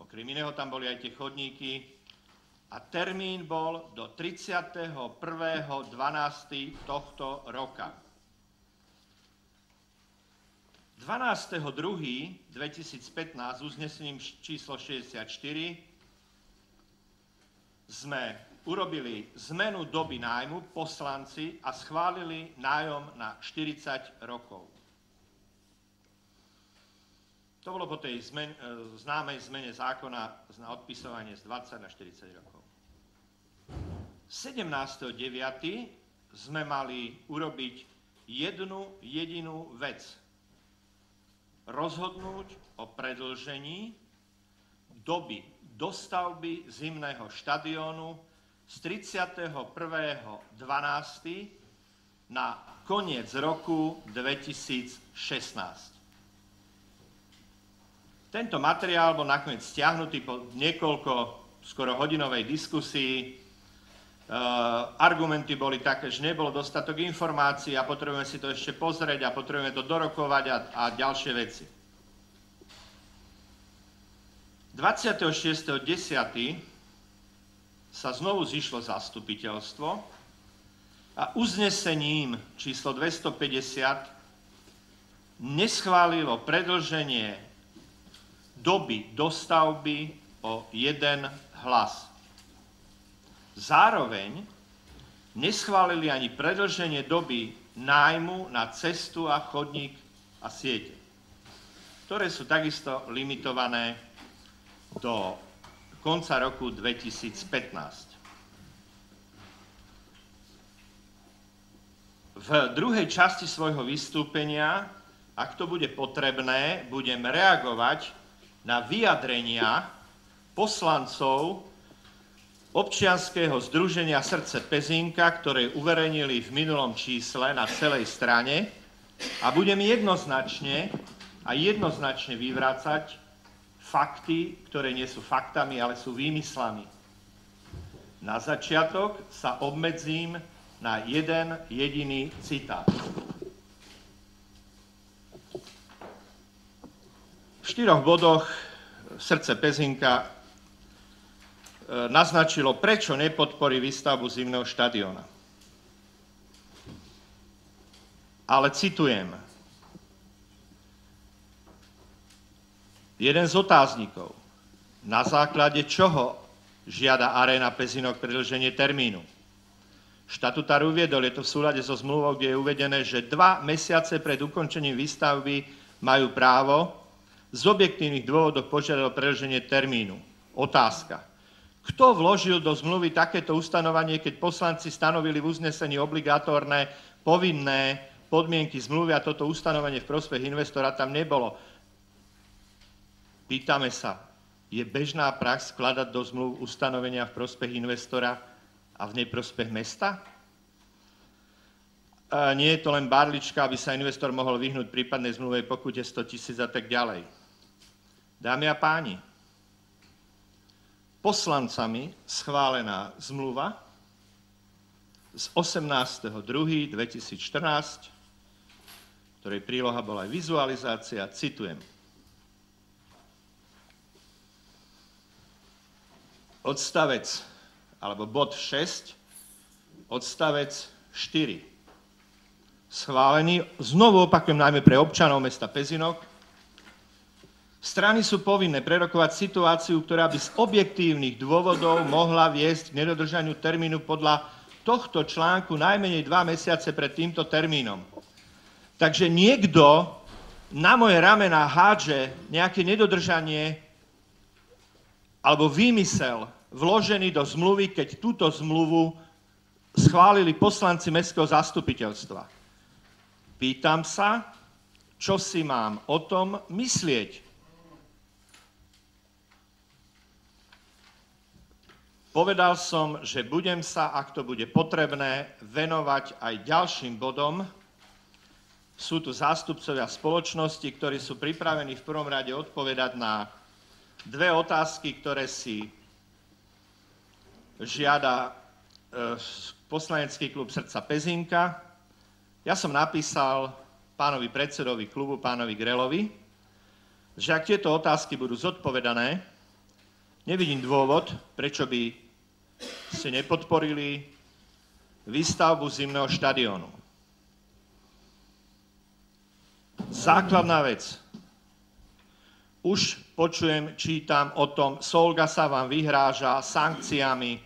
okrem iného tam boli aj tie chodníky a termín bol do 31.12. tohto roka. 12.2.2015 uznesením číslo 64 sme urobili zmenu doby nájmu poslanci a schválili nájom na 40 rokov. To bolo po tej známej zmene zákona na odpisovanie z 20 na 40 rokov. 17.9. sme mali urobiť jednu jedinú vec. Rozhodnúť o predĺžení doby dostavby zimného štadiónu z 31.12. na koniec roku 2016. Tento materiál bol nakoniec stiahnutý po niekoľko skoro hodinovej diskusii. Argumenty boli také, že nebolo dostatok informácií a potrebujeme si to ešte pozrieť a potrebujeme to dorokovať a ďalšie veci. 26.10. sa znovu zišlo zastupiteľstvo a uznesením číslo 250 neschválilo predĺženie doby dostavby o 1 hlas. Zároveň neschválili ani predĺženie doby nájmu na cestu a chodník a siete, ktoré sú takisto limitované do konca roku 2015. V druhej časti svojho vystúpenia, ak to bude potrebné, budem reagovať na vyjadrenia poslancov občianskeho združenia Srdce Pezínka, ktoré uverejnili v minulom čísle na celej strane a budem jednoznačne vyvracať fakty, ktoré nie sú faktami, ale sú výmyslami. Na začiatok sa obmedzím na jeden jediný citát. V 4 bodoch Srdce Pezínka naznačilo, prečo nepodporí výstavbu zimného štadióna. Ale citujem. Jeden z otáznikov. Na základe čoho žiada Aréna Pezínok predĺženie termínu? Štatutár uviedol, je to v súlade so zmluvou, kde je uvedené, že 2 mesiace pred ukončením výstavby majú právo z objektívnych dôvodov požiadal o predĺženie termínu. Otázka. Kto vložil do zmluvy takéto ustanovenie, keď poslanci stanovili v uznesení obligatórne, povinné podmienky zmluvy a toto ustanovenie v prospech investora tam nebolo? Pýtame sa, je bežná prax skladať do zmluv ustanovenia v prospech investora a v neprospech mesta? Nie je to len barlička, aby sa investor mohol vyhnúť prípadnej zmluvej pokute 100 000 a tak ďalej. Dámy a páni, poslancami schválená zmluva z 18.2.2014, ktorej príloha bola aj vizualizácia, citujem. Odstavec, alebo bod 6, odstavec 4. Schválený, znovu opakujem, najmä pre občanov mesta Pezínok. Strany sú povinné prerokovať situáciu, ktorá by z objektívnych dôvodov mohla viesť k nedodržaniu termínu podľa tohto článku najmenej 2 mesiace pred týmto termínom. Takže niekto na moje ramená hádže nejaké nedodržanie alebo výmysel vložený do zmluvy, keď túto zmluvu schválili poslanci mestského zastupiteľstva. Pýtam sa, čo si mám o tom myslieť. Povedal som, že budem sa, ak to bude potrebné, venovať aj ďalším bodom. Sú tu zástupcovia spoločnosti, ktorí sú pripravení v prvom rade odpovedať na 2 otázky, ktoré si žiada poslanecký klub Srdca Pezínka. Ja som napísal pánovi predsedovi klubu, pánovi Grelovi, že ak tieto otázky budú zodpovedané, nevidím dôvod, prečo by ste nepodporili výstavbu zimného štadiónu. Základná vec. Už počujem, čítam o tom, Solga sa vám vyhráža sankciami,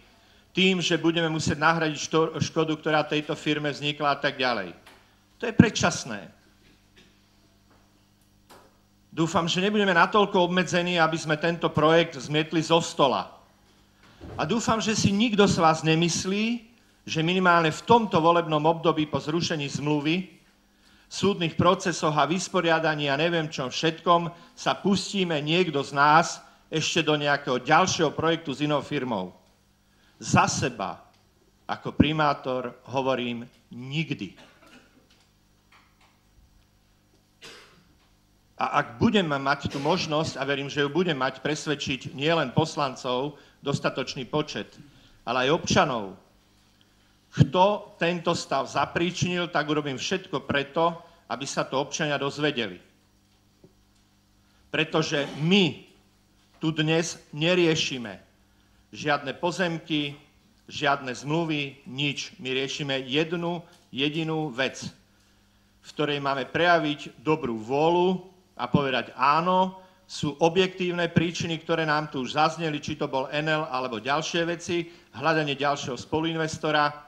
tým, že budeme musieť nahradiť škodu, ktorá tejto firme vznikla a tak ďalej. To je predčasné. Dúfam, že nebudeme natoľko obmedzení, aby sme tento projekt zmietli zo stola. A dúfam, že si nikto z vás nemyslí, že minimálne v tomto volebnom období po zrušení zmluvy, súdnych procesoch a vysporiadaní a neviem čom všetkom sa pustíme niekto z nás ešte do nejakého ďalšieho projektu s inou firmou. Za seba, ako primátor, hovorím nikdy. A ak budeme mať tú možnosť, a verím, že ju budem mať, presvedčiť nielen poslancov, dostatočný počet, ale aj občanov, kto tento stav zapríčinil, tak urobím všetko preto, aby sa to občania dozvedeli. Pretože my tu dnes neriešime žiadne pozemky, žiadne zmluvy, nič. My riešime jednu jedinú vec, v ktorej máme prejaviť dobrú vôľu a povedať áno, sú objektívne príčiny, ktoré nám tu už zazneli, či to bol Enel alebo ďalšie veci, hľadanie ďalšieho spoluinvestora.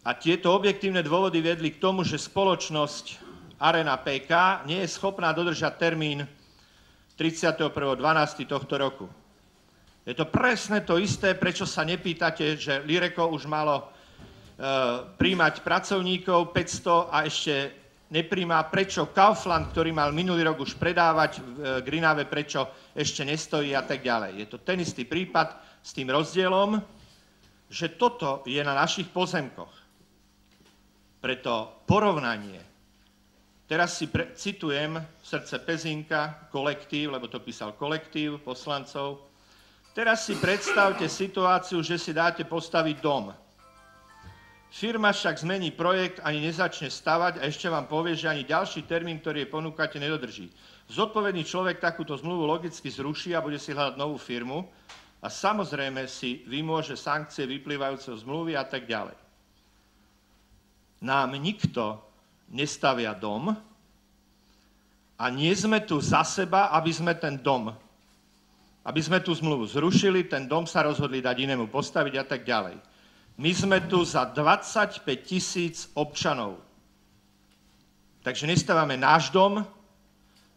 A tieto objektívne dôvody viedli k tomu, že spoločnosť Arena PK nie je schopná dodržať termín 31.12. tohto roku. Je to presne to isté, prečo sa nepýtate, že Lireko už malo príjmať pracovníkov 500 a ešte nepríjma, prečo Kaufland, ktorý mal minulý rok už predávať v Grinave, prečo ešte nestojí a tak ďalej. Je to ten istý prípad s tým rozdielom, že toto je na našich pozemkoch. Preto porovnanie, teraz si citujem Srdce Pezínka, kolektív, lebo to písal kolektív poslancov, teraz si predstavte situáciu, že si dáte postaviť dom. Firma však zmení projekt, ani nezačne stavať a ešte vám povie, že ani ďalší termín, ktorý jej ponúkate, nedodrží. Zodpovedný človek takúto zmluvu logicky zruší a bude si hľadať novú firmu a samozrejme si vymôže sankcie vyplývajúce z zmluvy a tak ďalej. Nám nikto nestavia dom a nie sme tu za seba, aby sme ten dom, aby sme tú zmluvu zrušili, ten dom sa rozhodli dať inému postaviť a tak ďalej. My sme tu za 25 000 občanov. Takže nestávame náš dom,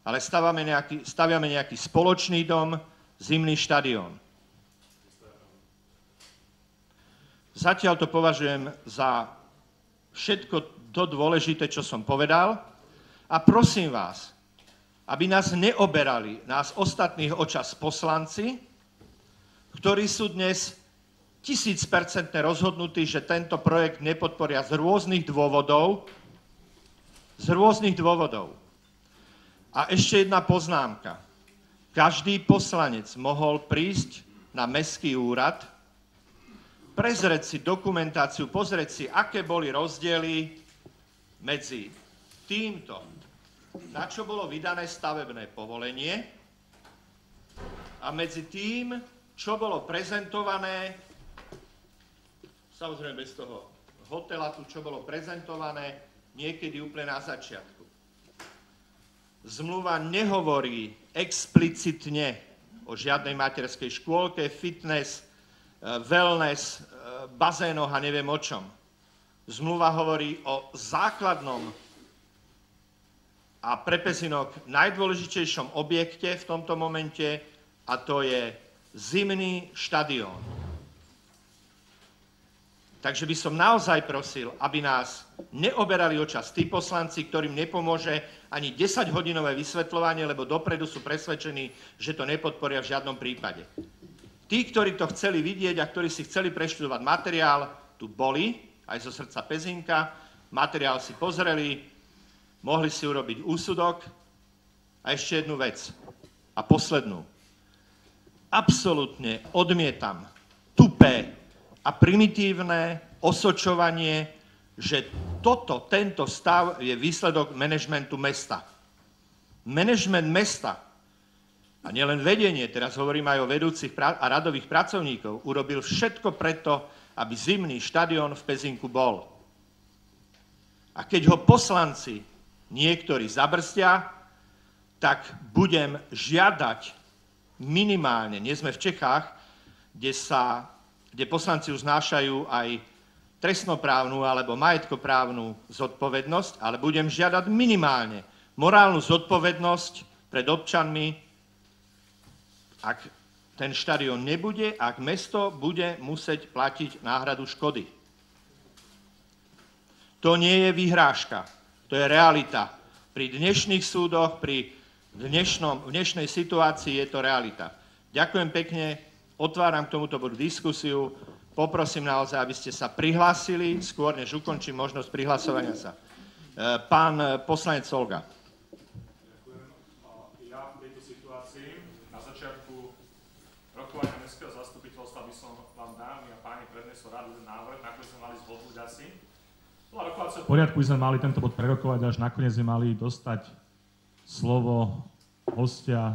ale staviame nejaký spoločný dom, zimný štadión. Zatiaľ to považujem za všetko to dôležité, čo som povedal. A prosím vás, aby nás neoberali, nás ostatných o čas poslanci, ktorí sú dnes 1000% rozhodnutí, že tento projekt nepodporia z rôznych dôvodov. A ešte jedna poznámka. Každý poslanec mohol prísť na mestský úrad, prezrieť si dokumentáciu, pozrieť si, aké boli rozdiely medzi týmto, na čo bolo vydané stavebné povolenie, a medzi tým, čo bolo prezentované, samozrejme bez toho hotela, tu čo bolo prezentované niekedy úplne na začiatku. Zmluva nehovorí explicitne o žiadnej materskej škôlke, fitness, wellness, bazénoch a neviem o čom. Zmluva hovorí o základnom a pre Pezinok najdôležitejšom objekte v tomto momente, a to je zimný štadión. Takže by som naozaj prosil, aby nás neoberali o čas tí poslanci, ktorým nepomôže ani 10-hodinové vysvetľovanie, lebo dopredu sú presvedčení, že to nepodporia v žiadnom prípade. Tí, ktorí to chceli vidieť a ktorí si chceli preštudovať materiál, tu boli, aj zo Srdca Pezínka, materiál si pozreli, mohli si urobiť úsudok. A ešte jednu vec, a poslednú. Absolútne odmietam tupé a primitívne osočovanie, že tento stav je výsledok manažmentu mesta. Manažment mesta a nielen vedenie, teraz hovorím aj o vedúcich a radových pracovníkov, urobil všetko preto, aby zimný štadión v Pezinku bol. A keď ho poslanci niektorí zabrstia, tak budem žiadať minimálne, nie sme v Čechách, kde poslanci uznášajú aj trestnoprávnu alebo majetkoprávnu zodpovednosť, ale budem žiadať minimálne morálnu zodpovednosť pred občanmi, ak ten štadión nebude, ak mesto bude musieť platiť náhradu škody. To nie je vyhrážka, to je realita. Pri dnešných súdoch, pri dnešnej situácii je to realita. Ďakujem pekne, otváram k tomuto bodu diskusiu. Poprosím naozaj, aby ste sa prihlásili, skôr než ukončím možnosť prihlasovania sa. Pán poslanec Olga. V poriadku by sme mali tento bod prerokovať, až nakoniec sme mali dostať slovo hostia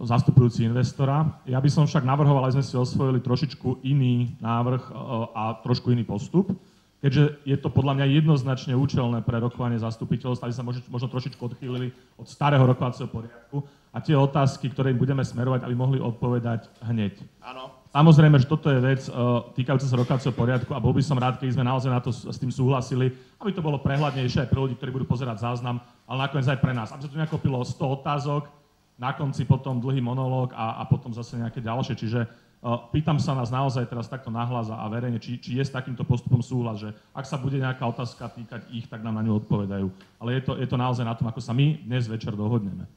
zastupujúci investora. Ja by som však navrhoval, aby sme si osvojili trošičku iný návrh a trošku iný postup, keďže je to podľa mňa jednoznačne účelné pre rokovanie zastupiteľstva, aby sa možno trošičku odchýlili od starého rokovacieho poriadku a tie otázky, ktoré im budeme smerovať, aby mohli odpovedať hneď. Áno. Samozrejme, že toto je vec týkajúca sa rokovacieho poriadku a bol by som rád, keď sme naozaj s tým súhlasili, aby to bolo prehľadnejšie aj pre ľudí, ktorí budú pozerať záznam, ale nakoniec aj pre nás. Aby sa tu nakopilo 100 otázok, na konci potom dlhý monológ a potom zase nejaké ďalšie. Čiže pýtam sa nás naozaj teraz takto nahlas a verejne, či je s takýmto postupom súhlas, že ak sa bude nejaká otázka týkať ich, tak nám na ňu odpovedajú. Ale je to naozaj na tom, ako sa my dnes večer dohodneme.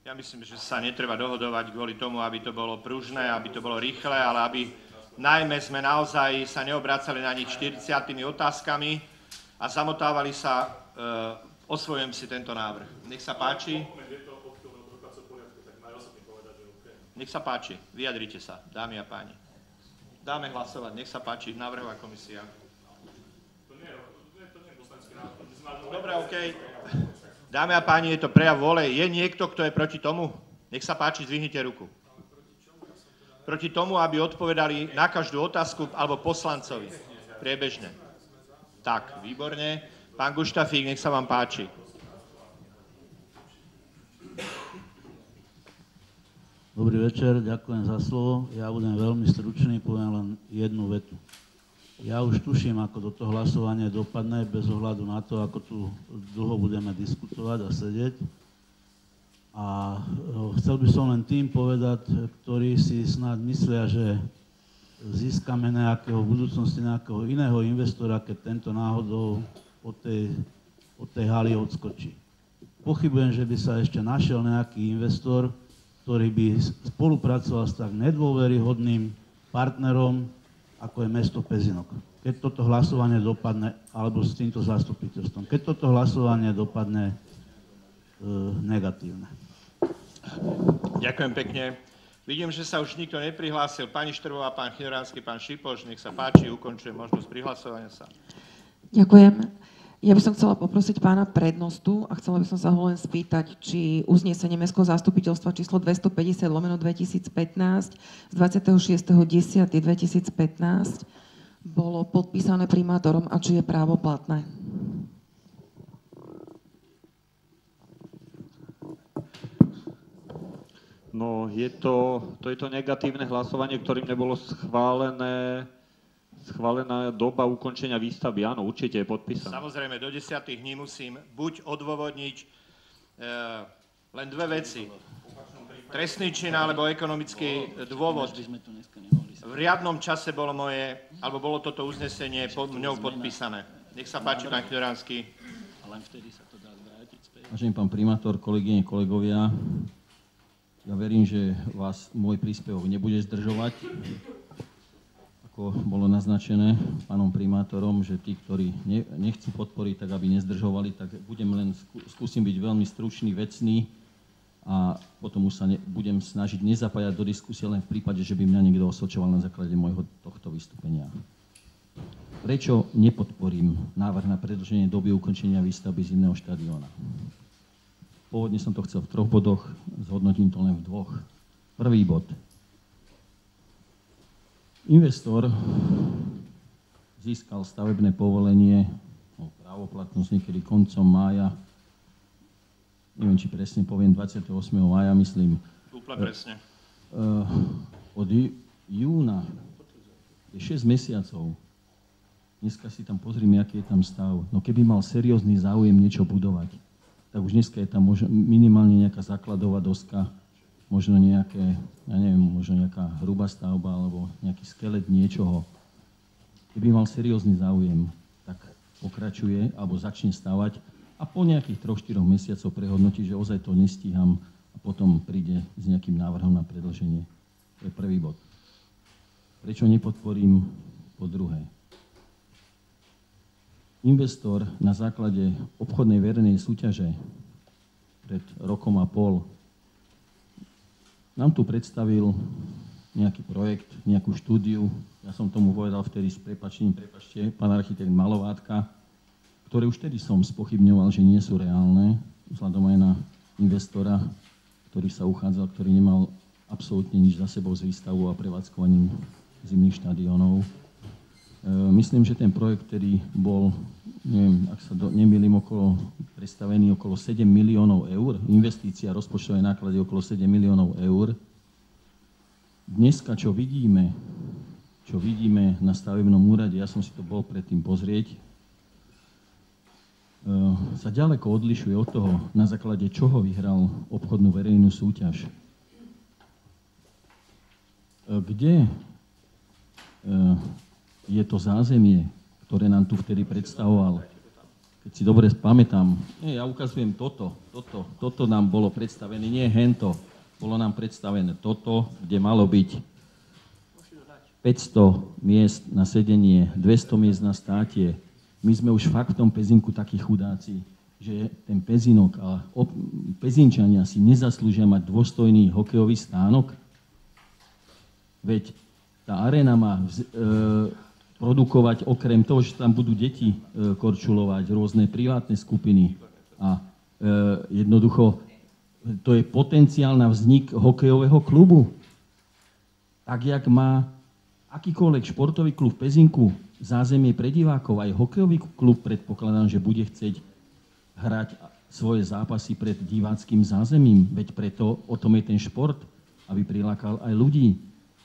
Ja myslím, že sa netreba dohodovať kvôli tomu, aby to bolo pružné, aby to bolo rýchle, ale aby najmä sme naozaj sa neobracali na nich 40 otázkami a zamotávali sa. Osvojujem si tento návrh. Nech sa páči. Nech sa páči, vyjadrite sa, dámy a páni. Dáme hlasovať, nech sa páči, návrhová komisia. Dobre, okej. Dámy a páni, je to prejav vôle. Je niekto, kto je proti tomu? Nech sa páči, zdvihnite ruku. Proti tomu, aby odpovedali na každú otázku alebo poslancovi. Priebežne. Tak, výborne. Pán Guštafík, nech sa vám páči. Dobrý večer, ďakujem za slovo. Ja budem veľmi stručný, poviem len jednu vetu. Ja už tuším, ako toto hlasovanie dopadne, bez ohľadu na to, ako tu dlho budeme diskutovať a sedieť. A chcel by som len tým povedať, ktorí si snáď myslia, že získame v budúcnosti nejakého iného investora, keď tento náhodou od tej haly odskočí. Pochybujem, že by sa ešte našiel nejaký investor, ktorý by spolupracoval s tak nedôveryhodným partnerom, ako je mesto Pezinok. Keď toto hlasovanie dopadne, alebo s týmto zastupiteľstvom, keď toto hlasovanie dopadne negatívne. Ďakujem pekne. Vidím, že sa už nikto neprihlásil. Pani Štrbová, pán Chinoránsky, pán Šipoš, nech sa páči, ukončujem možnosť prihlasovania sa. Ďakujem. Ja by som chcela poprosiť pána prednostu a chcela by som sa ho len spýtať, či uznesenie Mestského zastupiteľstva číslo 250/2015 z 26.10.2015 bolo podpísané primátorom a či je právoplatné. No, je to negatívne hlasovanie, ktorým nebolo schválená doba ukončenia výstavby. Áno, určite je podpísané. Samozrejme, do 10 dní musím buď odôvodniť len dve veci. Trestný čin alebo ekonomický dôvod. V riadnom čase bolo toto uznesenie mňou podpísané. Nech sa páči, pán Chinoránsky. Vážený pán primátor, kolegyne, kolegovia, ja verím, že vás môj príspevok nebude zdržovať. Ako bolo naznačené pánom primátorom, že tí, ktorí nechcú podporiť, tak aby nezdržovali, tak skúsim byť veľmi stručný, vecný a potom už sa budem snažiť nezapájať do diskusie len v prípade, že by mňa niekto osočoval na základe môjho tohto vystúpenia. Prečo nepodporím návrh na predĺženie doby ukončenia výstavby zimného štadióna? pôvodne som to chcel v 3 bodoch, zhodnotím to len v 2. Prvý bod. Investor získal stavebné povolenie, právoplatnosť niekedy koncom mája, neviem, či presne poviem, 28. mája, myslím. Úplne presne. Od júna je 6 mesiacov. Dneska si tam pozrime, aký je tam stav. No keby mal seriózny záujem niečo budovať, tak už dneska je tam minimálne nejaká základová doska, možno nejaké, ja neviem, možno nejaká hrubá stavba alebo nejaký skelet niečoho. Keby mal seriózny záujem, tak pokračuje alebo začne stavať a po nejakých 3-4 mesiacov prehodnotí, že ozaj to nestíham a potom príde s nejakým návrhom na predĺženie. To je prvý bod. Prečo nepodporím po druhé? Investor na základe obchodnej verejnej súťaže pred rokom a pol nám tu predstavil nejaký projekt, nejakú štúdiu. Ja som tomu povedal vtedy s prepáčením, prepáčte, pán architekt Malovátka, ktoré už vtedy som spochybňoval, že nie sú reálne, vzhľadom aj na investora, ktorý sa uchádzal, ktorý nemal absolútne nič za sebou s výstavou a prevádzkovaním zimných štadiónov. Myslím, že ten projekt, ktorý bol, neviem, ak sa nemýlim, predstavený okolo 7 miliónov eur, investícia, rozpočtové náklady okolo 7 miliónov eur. Dneska, čo vidíme na stavebnom úrade, ja som si to bol predtým pozrieť, sa ďaleko odlišuje od toho, na základe čoho vyhral obchodnú verejnú súťaž. Kde je to zázemie, ktoré nám tu vtedy predstavoval. Keď si dobre pamätám, ja ukazujem toto nám bolo predstavené, nie hento. Bolo nám predstavené toto, kde malo byť 500 miest na sedenie, 200 miest na státie. My sme už fakt v tom Pezinku takí chudáci, že ten Pezinok a Pezinčania si nezaslúžia mať dôstojný hokejový stánok. Veď tá aréna má produkovať okrem toho, že tam budú deti korčulovať, rôzne privátne skupiny. A jednoducho to je potenciál na vznik hokejového klubu. Tak, jak má akýkoľvek športový klub v Pezinku zázemie pre divákov, aj hokejový klub predpokladám, že bude chcieť hrať svoje zápasy pred diváckym zázemím. Veď preto o tom je ten šport, aby prilákal aj ľudí.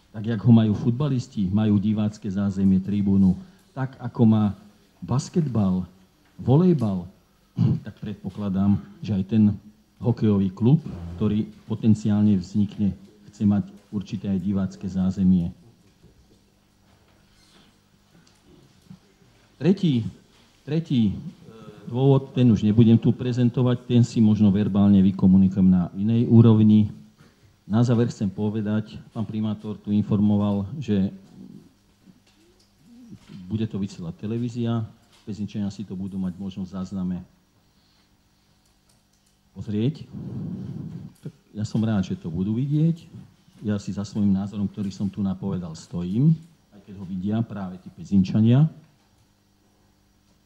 Tak, jak ho majú futbalisti, majú divácké zázemie, tribúnu, tak ako má basketbal, volejbal, tak predpokladám, že aj ten hokejový klub, ktorý potenciálne vznikne, chce mať určité aj divácké zázemie. Tretí dôvod, ten už nebudem tu prezentovať, ten si možno verbálne vykomunikujem na inej úrovni. Na záver chcem povedať, pán primátor tu informoval, že bude to vysielať televízia, Pezinčania si to budú mať možnosť v zázname pozrieť. Ja som rád, že to budú vidieť. Ja si za svojím názorom, ktorý som tu napovedal, stojím, aj keď ho vidia práve tí Pezinčania.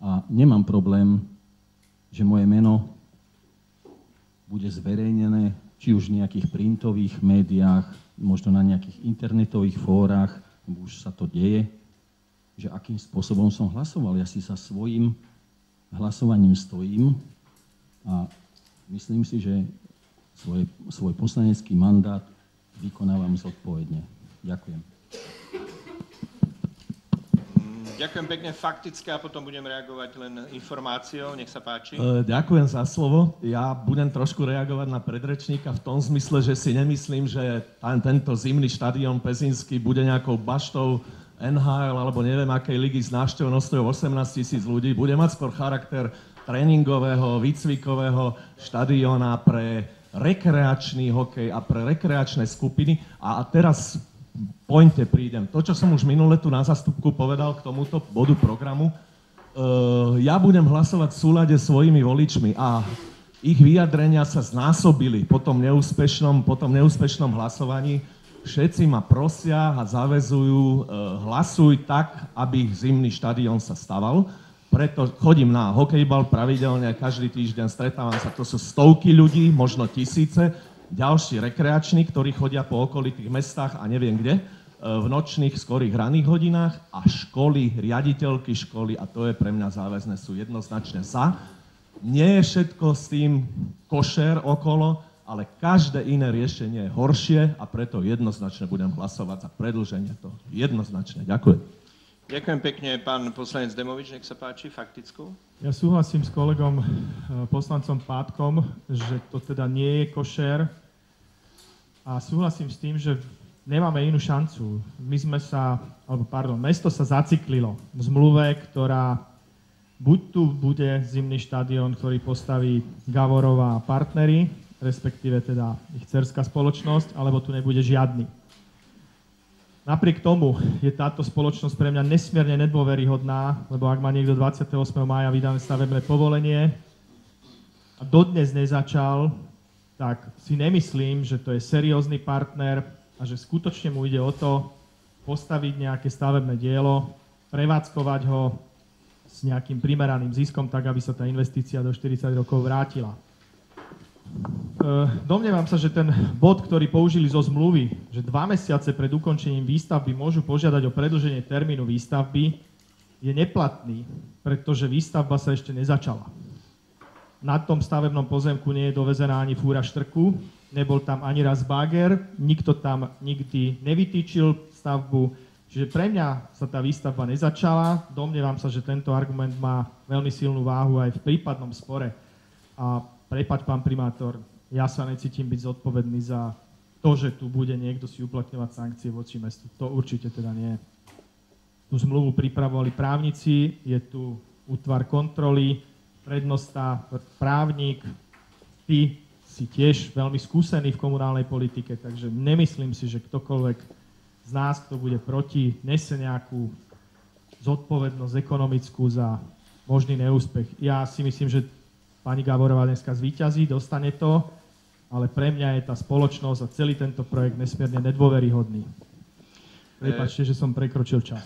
A nemám problém, že moje meno bude zverejnené či už v nejakých printových médiách, možno na nejakých internetových fórach, lebo už sa to deje, že akým spôsobom som hlasoval. Ja si sa svojím hlasovaním stojím a myslím si, že svoj poslanecký mandát vykonávam zodpovedne. Ďakujem. Ďakujem pekne, faktické a potom budem reagovať len informáciou. Nech sa páči. Ďakujem za slovo. Ja budem trošku reagovať na predrečníka v tom zmysle, že si nemyslím, že tento zimný štadión pezinský bude nejakou baštou NHL alebo neviem akej ligy s návštevnosťou 18 000 ľudí. Bude mať skôr charakter tréningového, výcvikového štadióna pre rekreačný hokej a pre rekreačné skupiny. A teraz pointe prídem. To, čo som už minule tu na zastupku povedal k tomuto bodu programu, ja budem hlasovať v súlade s svojimi voličmi a ich vyjadrenia sa znásobili po tom neúspešnom hlasovaní. Všetci ma prosia a zaväzujú, hlasuj tak, aby zimný štadión sa staval. preto chodím na hokejbal pravidelne, každý týždeň stretávam sa, to sú stovky ľudí, možno tisíce, ďalší rekreační, ktorí chodia po okolitých mestách a neviem kde, v nočných, skorých raných hodinách a školy, riaditeľky školy, a to je pre mňa záväzné, sú jednoznačne za. Nie je všetko s tým košer okolo, ale každé iné riešenie je horšie a preto jednoznačne budem hlasovať za predĺženie toho. Jednoznačne. Ďakujem. Ďakujem pekne. Pán poslanec Demovič, nech sa páči, faktickú. Ja súhlasím s kolegom poslancom Pátkom, že to teda nie je košer a súhlasím s tým, že nemáme inú šancu. Mesto sa zaciklilo v zmluve, ktorá buď tu bude zimný štadión, ktorý postaví Gavorova a partneri, respektíve teda ich dcerská spoločnosť, alebo tu nebude žiadny. Napriek tomu je táto spoločnosť pre mňa nesmierne nedôveryhodná, lebo ak má niekto 28. mája vydané stavebné povolenie a dodnes nezačal, tak si nemyslím, že to je seriózny partner a že skutočne mu ide o to postaviť nejaké stavebné dielo, prevádzkovať ho s nejakým primeraným ziskom, tak aby sa tá investícia do 40 rokov vrátila. Domnievam sa, že ten bod, ktorý použili zo zmluvy, že 2 mesiace pred ukončením výstavby môžu požiadať o predĺženie termínu výstavby, je neplatný, pretože výstavba sa ešte nezačala. Na tom stavebnom pozemku nie je dovezená ani fúra štrku, nebol tam ani raz báger, nikto tam nikdy nevytýčil stavbu, čiže pre mňa sa tá výstavba nezačala. Domnievam sa, že tento argument má veľmi silnú váhu aj v prípadnom spore. A prepáč, pán primátor, ja sa necítim byť zodpovedný za to, že tu bude niekto si uplatňovať sankcie voči mestu. To určite teda nie. Tú zmluvu pripravovali právnici, je tu útvar kontroly, prednosta, právnik, ty si tiež veľmi skúsený v komunálnej politike, takže nemyslím si, že ktokoľvek z nás, kto bude proti, nese nejakú zodpovednosť ekonomickú za možný neúspech. Ja si myslím, že pani Gáborová dneska zvíťazí, dostane to, ale pre mňa je tá spoločnosť a celý tento projekt nesmierne nedôveryhodný. Prepáčte, že som prekročil čas.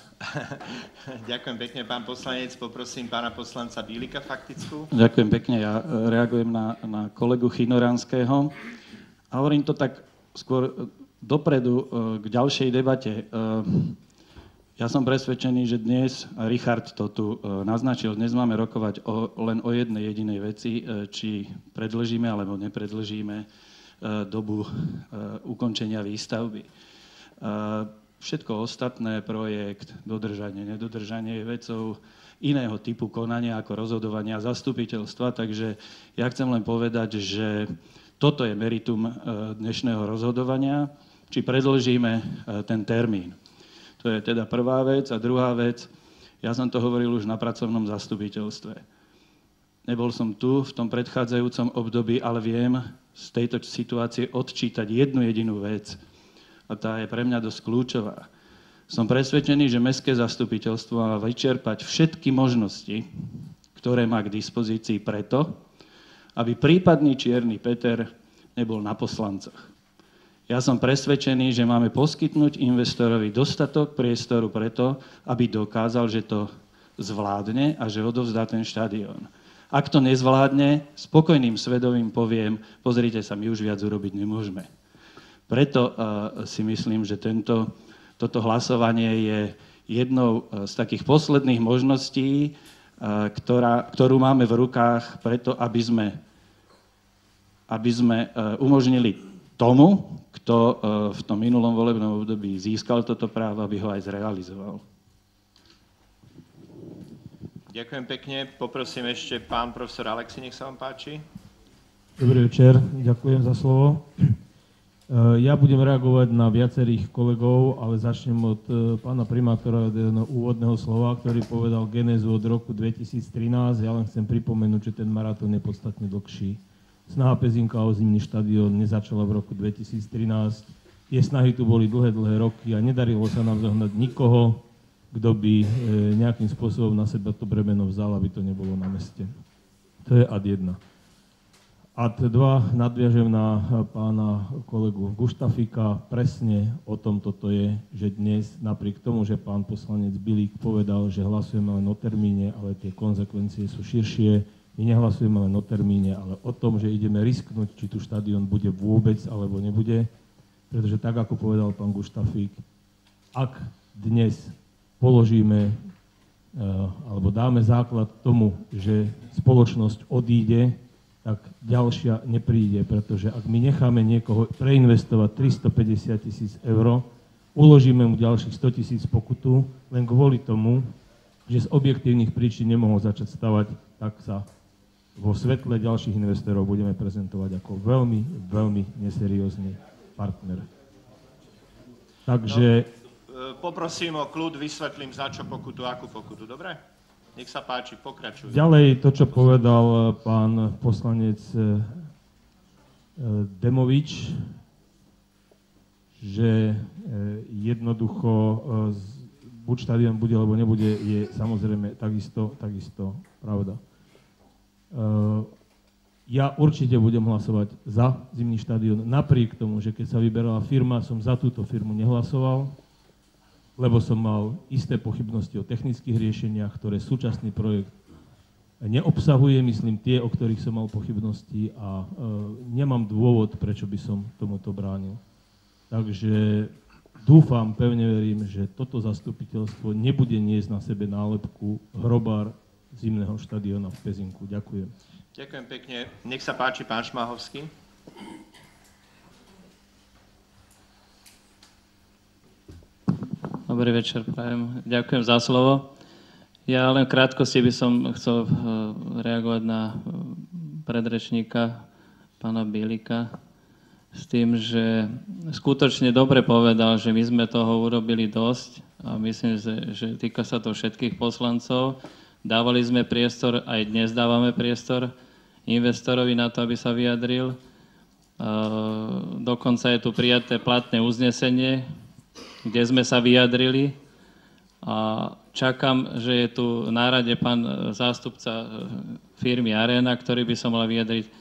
Ďakujem pekne, pán poslanec. Poprosím pána poslanca Bílika faktickú. Ďakujem pekne. Ja reagujem na kolegu Chynoranského. A hovorím to tak skôr dopredu k ďalšej debate. Ja som presvedčený, že dnes, Richard to tu naznačil, dnes máme rokovať len o jednej jedinej veci, či predĺžime alebo nepredĺžime dobu ukončenia výstavby. Všetko ostatné, projekt, dodržanie, nedodržanie je vecou iného typu konania ako rozhodovania zastupiteľstva, takže ja chcem len povedať, že toto je meritum dnešného rozhodovania, či predĺžime ten termín. To je teda prvá vec. A druhá vec, ja som to hovoril už na pracovnom zastupiteľstve. Nebol som tu v tom predchádzajúcom období, ale viem z tejto situácie odčítať jednu jedinú vec. A tá je pre mňa dosť kľúčová. Som presvedčený, že mestské zastupiteľstvo má vyčerpať všetky možnosti, ktoré má k dispozícii preto, aby prípadný čierny Peter nebol na poslancoch. Ja som presvedčený, že máme poskytnúť investorovi dostatok priestoru preto, aby dokázal, že to zvládne a že odovzdá ten štadión. Ak to nezvládne, spokojným svedomím poviem, pozrite sa, my už viac urobiť nemôžeme. Preto si myslím, že toto hlasovanie je jednou z takých posledných možností, ktorú máme v rukách preto, aby sme umožnili tomu, kto v tom minulom volebnom období získal toto právo, aby ho aj zrealizoval. Ďakujem pekne. Poprosím ešte pán profesor Alexi, nech sa vám páči. Dobrý večer, ďakujem za slovo. Ja budem reagovať na viacerých kolegov, ale začnem od pána primátora úvodného slova, ktorý povedal genézu od roku 2013. Ja len chcem pripomenúť, že ten maratón je podstatne dlhší. Snaha Pezinka o zimný štadión nezačala v roku 2013. Tie snahy tu boli dlhé roky a nedarilo sa nám zohnať nikoho, kto by nejakým spôsobom na seba to bremeno vzal, aby to nebolo na meste. To je ad 1. Ad 2 nadviažem na pána kolegu Guštafika. Presne o tom toto je, že dnes napriek tomu, že pán poslanec Bilík povedal, že hlasujeme len o termíne, ale tie konzekvencie sú širšie, my nehlasujeme len o termíne, ale o tom, že ideme risknúť, či tu štadión bude vôbec alebo nebude. Pretože tak, ako povedal pán Guštafík, ak dnes položíme alebo dáme základ tomu, že spoločnosť odíde, tak ďalšia nepríde, pretože ak my necháme niekoho preinvestovať 350 000 eur, uložíme mu ďalších 100 000 pokutu, len kvôli tomu, že z objektívnych príčin nemohol začať stavať, tak sa vo svetle ďalších investorov budeme prezentovať ako veľmi, veľmi neseriózny partner. Takže... Poprosím o kľud, vysvetlím za čo pokutu, akú pokutu, dobre? Nech sa páči, pokračuj. Ďalej to, čo povedal pán poslanec Demovič, že jednoducho buď štadión bude, alebo nebude, je samozrejme takisto pravda. Ja určite budem hlasovať za zimný štadión, napriek tomu, že keď sa vyberala firma, som za túto firmu nehlasoval, lebo som mal isté pochybnosti o technických riešeniach, ktoré súčasný projekt neobsahuje, myslím, tie, o ktorých som mal pochybnosti a nemám dôvod, prečo by som tomuto bránil. Takže dúfam, pevne verím, že toto zastupiteľstvo nebude niesť na sebe nálepku hrobár zimného štadióna v Pezinku. Ďakujem. Ďakujem pekne. Nech sa páči, pán Šmáhovský. Dobrý večer, prajem. Ďakujem za slovo. Ja len v krátkosti by som chcel reagovať na predrečníka, pána Bilíka, s tým, že skutočne dobre povedal, že my sme toho urobili dosť a myslím, že týka sa to všetkých poslancov. Dávali sme priestor, aj dnes dávame priestor investorovi na to, aby sa vyjadril. Dokonca je tu prijaté platné uznesenie, kde sme sa vyjadrili a čakám, že je tu na rade pán zástupca firmy Arena, ktorý by sa mal vyjadriť,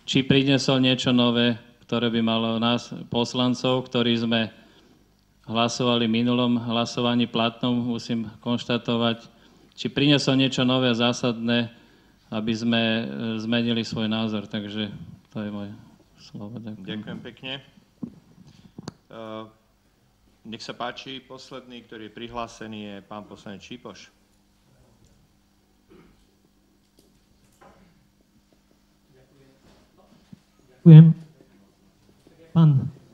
či priniesol niečo nové, ktoré by malo nás, poslancov, ktorí sme hlasovali v minulom hlasovaní platnom, musím konštatovať, či priniesol niečo nové a zásadné, aby sme zmenili svoj názor. Takže to je moje slovo. Ďakujem pekne. Nech sa páči, posledný, ktorý je prihlásený, je pán poslanec Šipoš. Ďakujem.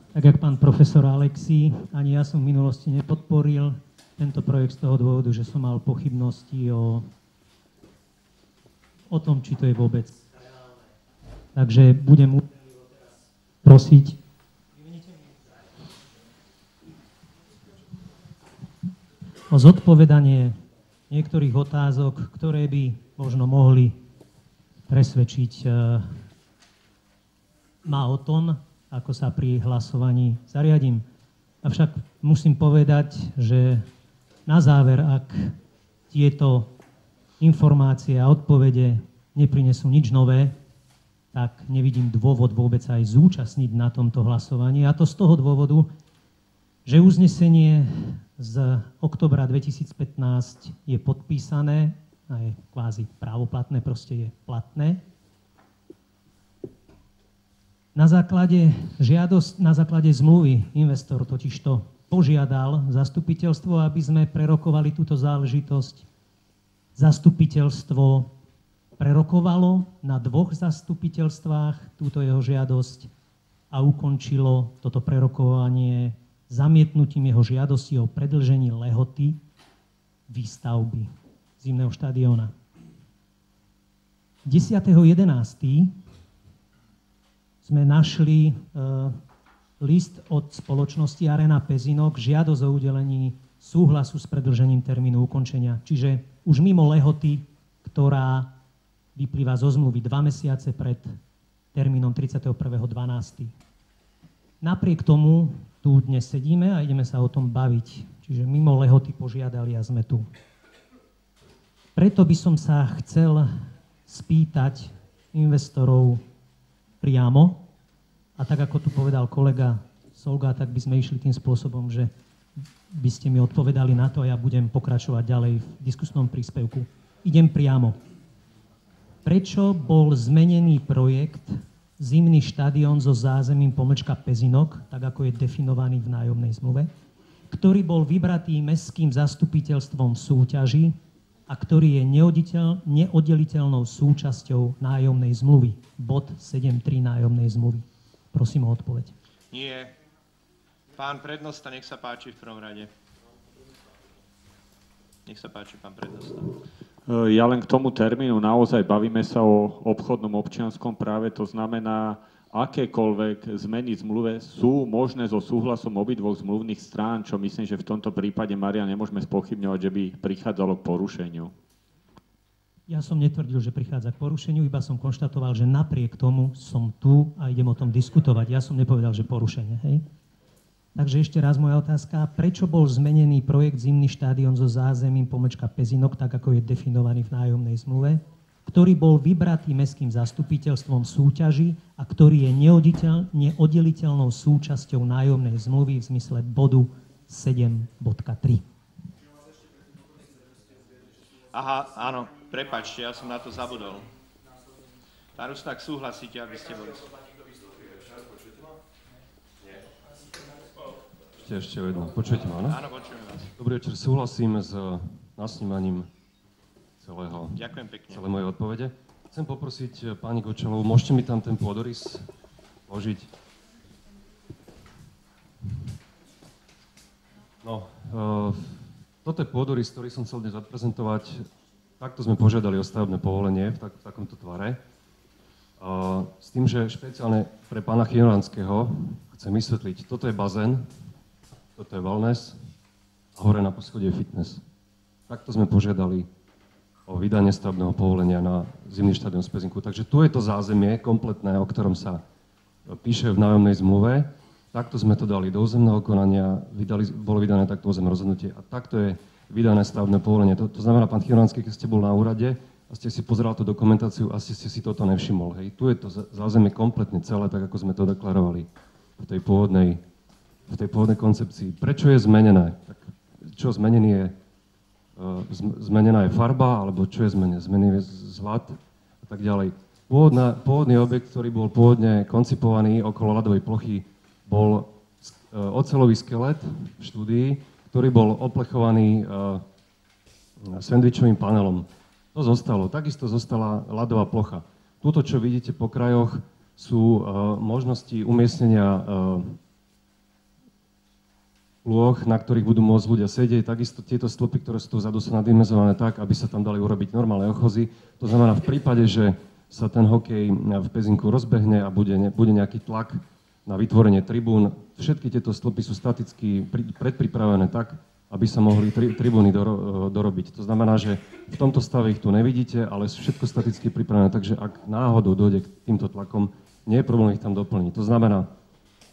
Tak jak pán profesor Alexi, ani ja som v minulosti nepodporil tento projekt z toho dôvodu, že som mal pochybnosti o tom, či to je vôbec reálne. Takže budem prosiť o zodpovedanie niektorých otázok, ktoré by možno mohli presvedčiť ma o tom, ako sa pri hlasovaní zariadím. Avšak musím povedať, že na záver, ak tieto informácie a odpovede neprinesú nič nové, tak nevidím dôvod vôbec aj zúčastniť na tomto hlasovaní. A to z toho dôvodu, že uznesenie z oktobra 2015 je podpísané a je kvázi právoplatné, proste je platné. Na základe zmluvy investor totižto požiadal zastupiteľstvo, aby sme prerokovali túto záležitosť. Zastupiteľstvo prerokovalo na 2 zastupiteľstvách túto jeho žiadosť a ukončilo toto prerokovanie zamietnutím jeho žiadosti o predĺžení lehoty výstavby zimného štadióna. 10.11. sme našli list od spoločnosti Arena Pezinok, žiadosť o udelení súhlasu s predĺžením termínu ukončenia. Čiže už mimo lehoty, ktorá vyplýva zo zmluvy 2 mesiace pred termínom 31.12. Napriek tomu tu dnes sedíme a ideme sa o tom baviť. Čiže mimo lehoty požiadali a sme tu. Preto by som sa chcel spýtať investorov, priamo. A tak, ako tu povedal kolega Solga, tak by sme išli tým spôsobom, že by ste mi odpovedali na to a ja budem pokračovať ďalej v diskusnom príspevku. Idem priamo. Prečo bol zmenený projekt Zimný štadión so zázemím Pezinok, tak ako je definovaný v nájomnej zmluve, ktorý bol vybratý mestským zastupiteľstvom v súťaži a ktorý je neoddeliteľnou súčasťou nájomnej zmluvy. Bod 7.3 nájomnej zmluvy. Prosím o odpoveď. Nie. Pán prednosta, nech sa páči v prvom rade. Nech sa páči, pán prednosta. Ja len k tomu termínu, naozaj bavíme sa o obchodnom občianskom práve, to znamená, akékoľvek zmeny v zmluve sú možné so súhlasom obidvoch zmluvných strán, čo myslím, že v tomto prípade, Maria, nemôžeme spochybňovať, že by prichádzalo k porušeniu. Ja som netvrdil, že prichádza k porušeniu, iba som konštatoval, že napriek tomu som tu a idem o tom diskutovať. Ja som nepovedal, že porušenie, hej? Takže ešte raz moja otázka, prečo bol zmenený projekt Zimný štadión so zázemím Pezinok, tak ako je definovaný v nájomnej zmluve, ktorý bol vybratý mestským zastupiteľstvom v súťaži a ktorý je neoddeliteľnou súčasťou nájomnej zmluvy v zmysle bodu 7.3. Aha, áno, prepáčte, ja som na to zabudol. Pán Rusnák, súhlasíte, aby ste boli... Ešte jedno. Počujete ma, áno? Áno, počujem vás. Dobrý večer, súhlasím s nasnímaním celé mojej odpovede. Chcem poprosiť pani Gočalovú, môžete mi tam ten pôdorys vložiť? No, toto je pôdorys, ktorý som chcel dnes odprezentovať. Takto sme požiadali o stavebné povolenie v takomto tvare. S tým, že špeciálne pre pána Chinoranského chcem vysvetliť, toto je bazén, toto je wellness a hore na poschodí je fitness. Takto sme požiadali o vydanie stavebného povolenia na Zimný štadión z Pezinku. Takže tu je to zázemie kompletné, o ktorom sa píše v nájomnej zmluve. Takto sme to dali do územného konania, bolo vydané takto územné rozhodnutie a takto je vydané stavebné povolenie. To znamená, pán Chinoranský, keď ste bol na úrade a ste si pozeral tú dokumentáciu, asi ste si toto nevšimol. Hej. Tu je to zázemie kompletne celé, tak ako sme to deklarovali v tej pôvodnej koncepcii. Prečo je zmenené? Tak, čo zmenený je? Zmenená je farba, alebo čo je zmenené? Zmenený je zhľad a tak ďalej. Pôvodný objekt, ktorý bol pôvodne koncipovaný okolo ľadovej plochy, bol oceľový skelet v štúdii, ktorý bol oplechovaný sendvičovým panelom. To zostalo. Takisto zostala ľadová plocha. Tuto, čo vidíte po krajoch, sú možnosti umiestnenia plôch, na ktorých budú môcť ľudia sedieť. Takisto tieto stĺpy, ktoré sú tu vzadu, sú nadimenzované tak, aby sa tam dali urobiť normálne ochozy. To znamená, v prípade, že sa ten hokej v Pezinku rozbehne a bude nejaký tlak na vytvorenie tribún, všetky tieto stĺpy sú staticky predpripravené tak, aby sa mohli tribúny dorobiť. To znamená, že v tomto stave ich tu nevidíte, ale sú všetko staticky pripravené, takže ak náhodou dojde k týmto tlakom, nie je problém ich tam doplniť. To znamená,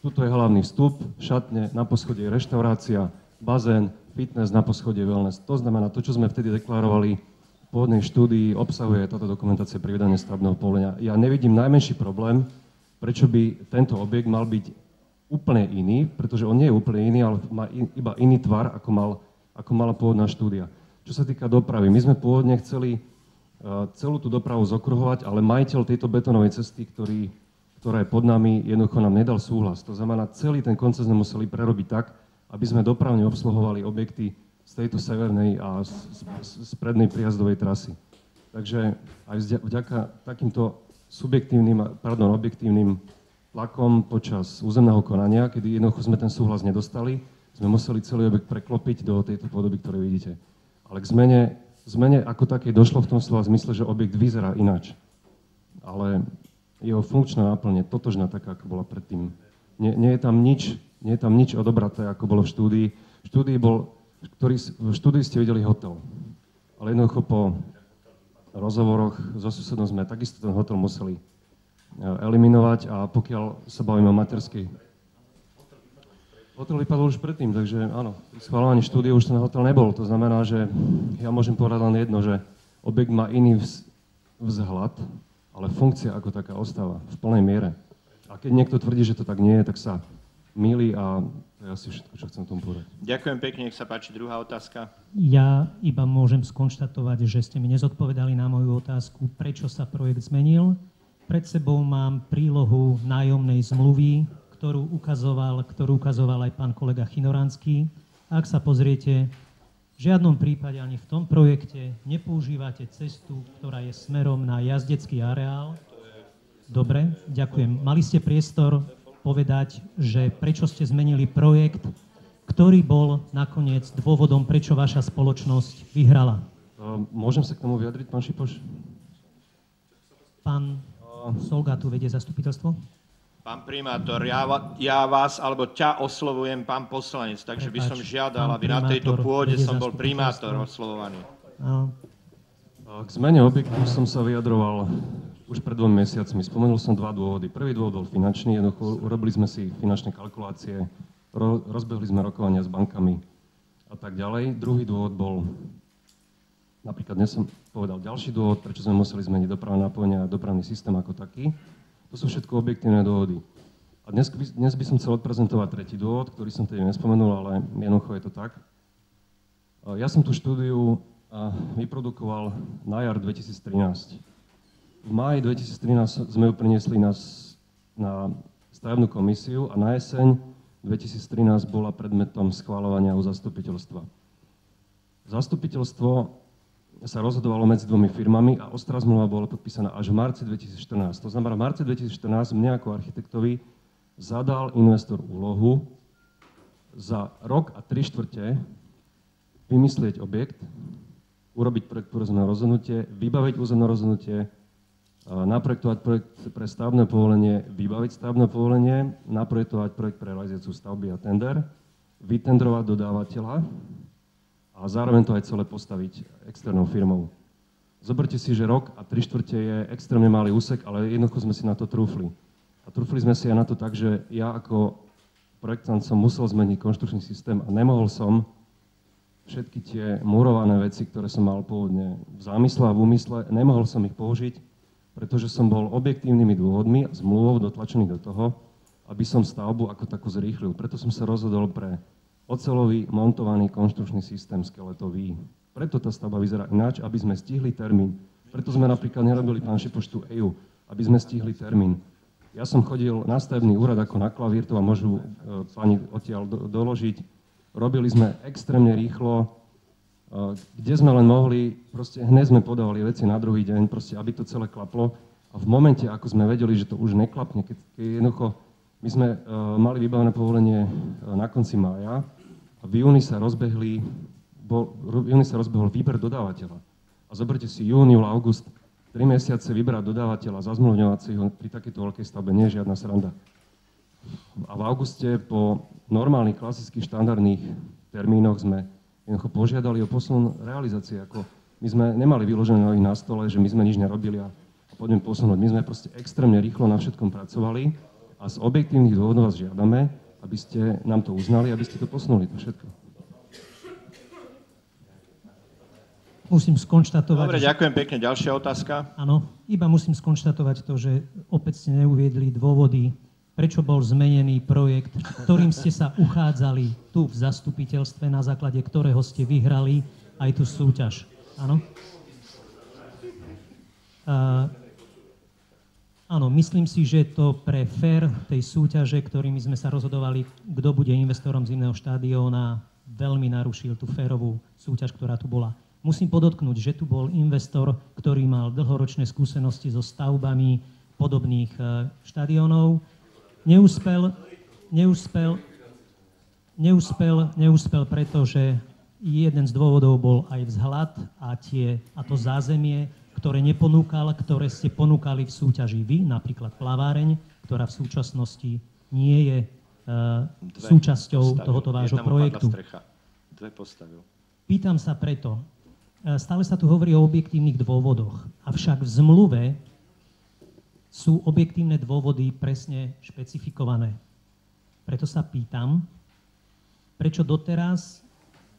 tuto je hlavný vstup, šatne, na poschodí je reštaurácia, bazén, fitness, na poschodí je wellness. To znamená, to, čo sme vtedy deklarovali v pôvodnej štúdii, obsahuje táto dokumentácia pri vydaní stavebného povolenia. Ja nevidím najmenší problém, prečo by tento objekt mal byť úplne iný, pretože on nie je úplne iný, ale má iba iný tvar, ako mala pôvodná štúdia. Čo sa týka dopravy, my sme pôvodne chceli celú tú dopravu zokruhovať, ale majiteľ tejto betónovej cesty, ktorá je pod nami, jednoducho nám nedal súhlas. To znamená, celý ten koncept sme museli prerobiť tak, aby sme dopravne obsluhovali objekty z tejto severnej a z prednej prijazdovej trasy. Takže aj vďaka takýmto objektívnym tlakom počas územného konania, kedy jednoducho sme ten súhlas nedostali, sme museli celý objekt preklopiť do tejto podoby, ktoré vidíte. Ale k zmene ako takej došlo v tom slova zmysle, že objekt vyzerá ináč. Ale jeho funkčná náplň je totožná taká, ako bola predtým. Nie je tam nič odobraté, ako bolo v štúdii. V štúdii ste videli hotel. Ale jednoducho po rozhovoroch so susedom sme takisto ten hotel museli eliminovať a pokiaľ sa bavíme o materskej... Hotel vypadol už predtým, takže áno, pri schvaľovaní štúdie už ten hotel nebol. To znamená, že ja môžem povedať len jedno, že objekt má iný vzhľad, ale funkcia ako taká ostáva v plnej miere. A keď niekto tvrdí, že to tak nie je, tak sa mýli a to je asi všetko, čo chcem tomu povedať. Ďakujem pekne, nech sa páči druhá otázka. Ja iba môžem skonštatovať, že ste mi nezodpovedali na moju otázku, prečo sa projekt zmenil. Pred sebou mám prílohu nájomnej zmluvy, ktorú ukazoval aj pán kolega Chinoranský. Ak sa pozriete, v žiadnom prípade ani v tom projekte nepoužívate cestu, ktorá je smerom na jazdecký areál. Dobre, ďakujem. Mali ste priestor povedať, že prečo ste zmenili projekt, ktorý bol nakoniec dôvodom, prečo vaša spoločnosť vyhrala. Môžem sa k tomu vyjadriť, pán Šipoš? Pán Solga tu vedie zastupiteľstvo. Pán primátor, ja vás alebo ťa oslovujem pán poslanec, takže by som žiadal, aby na tejto pôde som bol primátor oslovovaný. K zmene objektu som sa vyjadroval už pred 2 mesiacmi. Spomenul som 2 dôvody. Prvý dôvod bol finančný, jednoducho urobili sme si finančné kalkulácie, rozbehli sme rokovania s bankami a tak ďalej. Druhý dôvod bol, napríklad dnes som povedal ďalší dôvod, prečo sme museli zmeniť dopravné napojenie a dopravný systém ako taký. To sú všetko objektívne dôvody. A dnes by som chcel odprezentovať tretí dôvod, ktorý som tedy nespomenul, ale jednoducho je to tak. Ja som tú štúdiu vyprodukoval na jar 2013. V máji 2013 sme ju priniesli na stavebnú komisiu a na jeseň 2013 bola predmetom schvaľovania u zastupiteľstva. Zastupiteľstvo sa rozhodovalo medzi 2 firmami a ostrá zmluva bola podpísaná až v marci 2014. To znamená, v marci 2014 mne ako architektovi zadal investor úlohu za rok a 3/4 vymyslieť objekt, urobiť projektové rozhodnutie, vybaviť územné rozhodnutie, naprojektovať projekt pre stavebné povolenie, vybaviť stavebné povolenie, naprojektovať projekt pre realizáciu stavby a tender, vytendrovať dodávateľa a zároveň to aj celé postaviť externou firmou. Zoberte si, že rok a 3/4 je extrémne malý úsek, ale jednoducho sme si na to trúfli. A trúfli sme si aj na to tak, že ja ako projektant som musel zmeniť konštrukčný systém a nemohol som všetky tie murované veci, ktoré som mal pôvodne v zámysle a v úmysle, nemohol som ich použiť, pretože som bol objektívnymi dôvodmi a zmluvou dotlačený do toho, aby som stavbu ako takú zrýchlil. Preto som sa rozhodol pre oceľový montovaný konštrukčný systém skeletový. Preto tá stavba vyzerá ináč, aby sme stihli termín. Preto sme napríklad nerobili, pán Šipoš, tú EU, aby sme stihli termín. Ja som chodil na stavebný úrad ako na klavír, to vám môžu pani odtiaľ doložiť. Robili sme extrémne rýchlo, kde sme len mohli, proste hneď sme podávali veci na druhý deň, proste aby to celé klaplo. A v momente, ako sme vedeli, že to už neklapne, keď jednoducho my sme mali vybavené povolenie na konci mája a v júni sa rozbehol výber dodávateľa. A zoberte si jún, júl, august, 3 mesiace vyberať dodávateľa, zazmluvňovať si ho pri takejto veľkej stavbe nie je žiadna sranda. A v auguste po normálnych, klasických, štandardných termínoch sme jednoducho požiadali o posun realizácie. My sme nemali vyložené nohy na stole, že my sme nič nerobili a poďme posunúť. My sme proste extrémne rýchlo na všetkom pracovali a z objektívnych dôvodov vás žiadame, aby ste nám to uznali, aby ste to posunuli. To všetko. Musím skonštatovať... Dobre, ďakujem pekne. Ďalšia otázka. Áno, iba musím skonštatovať to, že opäť ste neuviedli dôvody, prečo bol zmenený projekt, ktorým ste sa uchádzali tu v zastupiteľstve, na základe ktorého ste vyhrali aj tú súťaž. Áno? Áno, myslím si, že to pre fér tej súťaže, ktorými sme sa rozhodovali, kto bude investorom zimného štadióna, veľmi narušil tú férovú súťaž, ktorá tu bola. Musím podotknúť, že tu bol investor, ktorý mal dlhoročné skúsenosti so stavbami podobných štadiónov. Neúspel, pretože jeden z dôvodov bol aj vzhľad a to zázemie, ktoré neponúkal, ktoré ste ponúkali v súťaži vy, napríklad plaváreň, ktorá v súčasnosti nie je súčasťou tohoto vášho projektu. Dve postavil. Pýtam sa preto, stále sa tu hovorí o objektívnych dôvodoch, avšak v zmluve sú objektívne dôvody presne špecifikované. Preto sa pýtam, prečo doteraz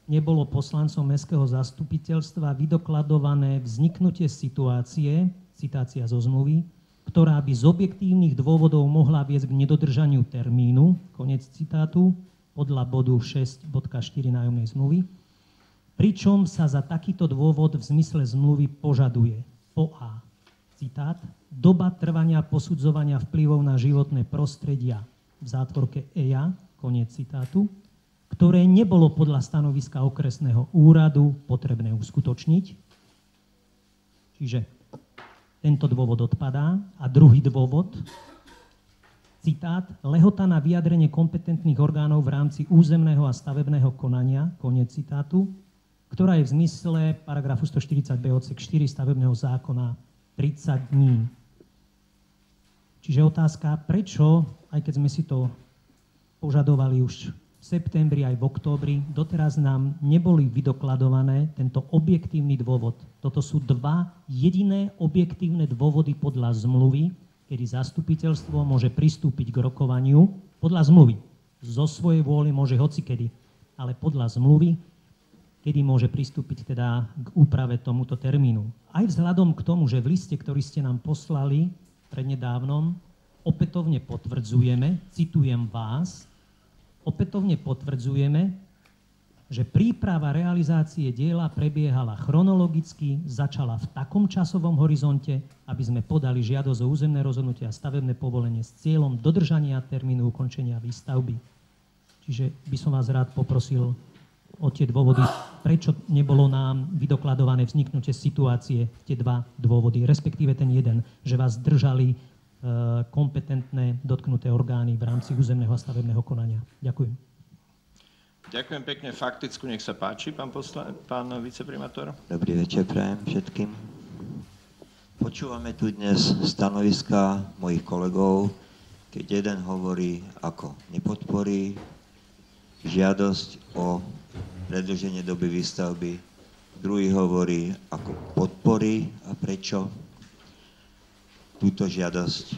nebolo poslancom mestského zastupiteľstva vydokladované vzniknutie situácie, citácia zo zmluvy, ktorá by z objektívnych dôvodov mohla viesť k nedodržaniu termínu, koniec citátu, podľa bodu 6.4 nájomnej zmluvy, pričom sa za takýto dôvod v zmysle zmluvy požaduje po A. Citát, doba trvania posudzovania vplyvov na životné prostredia v zátvorke EIA, koniec citátu, ktoré nebolo podľa stanoviska okresného úradu potrebné uskutočniť. Čiže tento dôvod odpadá. A druhý dôvod, citát, lehota na vyjadrenie kompetentných orgánov v rámci územného a stavebného konania, koniec citátu, ktorá je v zmysle paragrafu 140b odsek 4 stavebného zákona 30 dní. Čiže otázka, prečo, aj keď sme si to požadovali už v septembri aj v októbri, doteraz nám neboli vydokladované tento objektívny dôvod. Toto sú dva jediné objektívne dôvody podľa zmluvy, kedy zastupiteľstvo môže pristúpiť k rokovaniu podľa zmluvy. Zo svojej vôle môže hocikedy, ale podľa zmluvy, kedy môže pristúpiť teda k úprave tomuto termínu. Aj vzhľadom k tomu, že v liste, ktorý ste nám poslali prednedávnom, opätovne potvrdzujeme, citujem vás, opätovne potvrdzujeme, že príprava realizácie diela prebiehala chronologicky, začala v takom časovom horizonte, aby sme podali žiadosť o územné rozhodnutie a stavebné povolenie s cieľom dodržania termínu ukončenia výstavby. Čiže by som vás rád poprosil o tie dôvody, prečo nebolo nám vydokladované vzniknutie situácie, tie dva dôvody, respektíve ten jeden, že vás držali kompetentné dotknuté orgány v rámci územného a stavebného konania. Ďakujem. Ďakujem pekne. Faktickú, nech sa páči, pán viceprimátor. Dobrý večer prajem všetkým. Počúvame tu dnes stanoviska mojich kolegov, keď jeden hovorí, ako nepodporí žiadosť o predĺženie doby výstavby, druhý hovorí, ako podporí a prečo túto žiadosť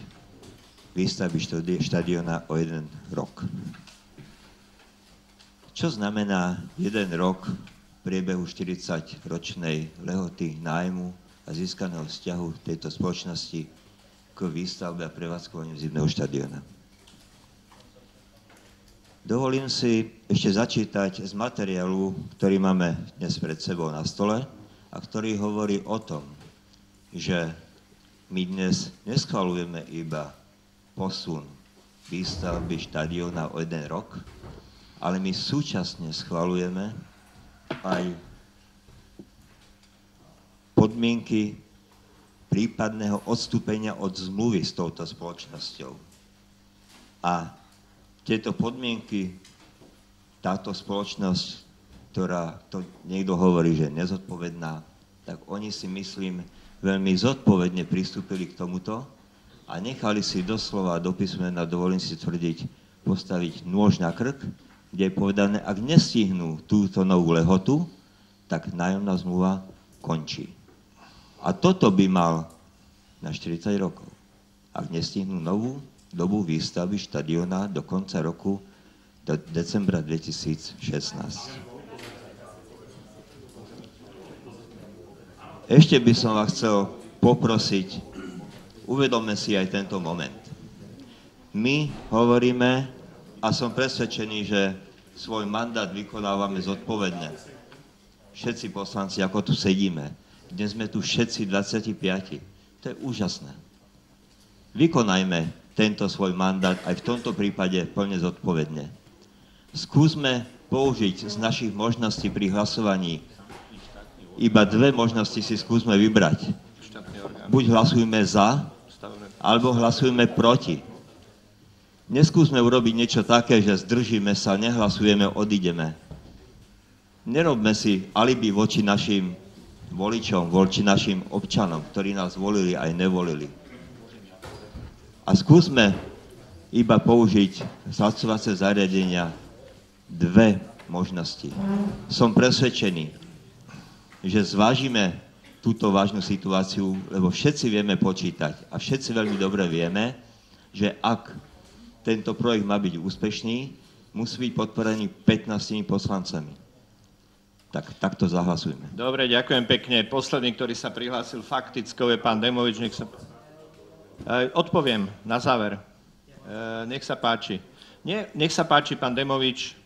výstavby štadióna o 1 rok. Čo znamená 1 rok v priebehu 40-ročnej lehoty nájmu a získaného vzťahu tejto spoločnosti k výstavbe a prevádzkovaniu zimného štadióna? Dovolím si ešte začítať z materiálu, ktorý máme dnes pred sebou na stole a ktorý hovorí o tom, že my dnes neschvaľujeme iba posun výstavby štadióna o 1 rok, ale my súčasne schvaľujeme aj podmienky prípadného odstúpenia od zmluvy s touto spoločnosťou. A tieto podmienky táto spoločnosť, ktorá to niekto hovorí, že je nezodpovedná, tak oni si myslím, veľmi zodpovedne pristúpili k tomuto a nechali si doslova do písmena, dovolím si tvrdiť, postaviť nôž na krk, kde je povedané, ak nestihnú túto novú lehotu, tak nájomná zmluva končí. A toto by mal na 40 rokov. Ak nestihnú novú dobu výstavby štadióna do konca roku, do decembra 2016. Ešte by som vás chcel poprosiť, uvedomme si aj tento moment. My hovoríme, a som presvedčený, že svoj mandát vykonávame zodpovedne. Všetci poslanci, ako tu sedíme, dnes sme tu všetci 25. To je úžasné. Vykonajme tento svoj mandát aj v tomto prípade plne zodpovedne. Skúsme použiť z našich možností pri hlasovaní iba 2 možnosti si skúsme vybrať. Buď hlasujme za, alebo hlasujme proti. Neskúsme urobiť niečo také, že zdržíme sa, nehlasujeme, odídeme. Nerobme si alibi voči našim voličom, voči našim občanom, ktorí nás volili aj nevolili. A skúsme iba použiť hlasovacie zariadenia 2 možnosti. Som presvedčený, že zvážime túto vážnu situáciu, lebo všetci vieme počítať a všetci veľmi dobre vieme, že ak tento projekt má byť úspešný, musí byť podporený 15 poslancami. Tak to zahlasujme. Dobre, ďakujem pekne. Posledný, ktorý sa prihlásil faktickou, je pán Demovič. Odpoviem na záver. Nech sa páči. Nech sa páči, pán Demovič.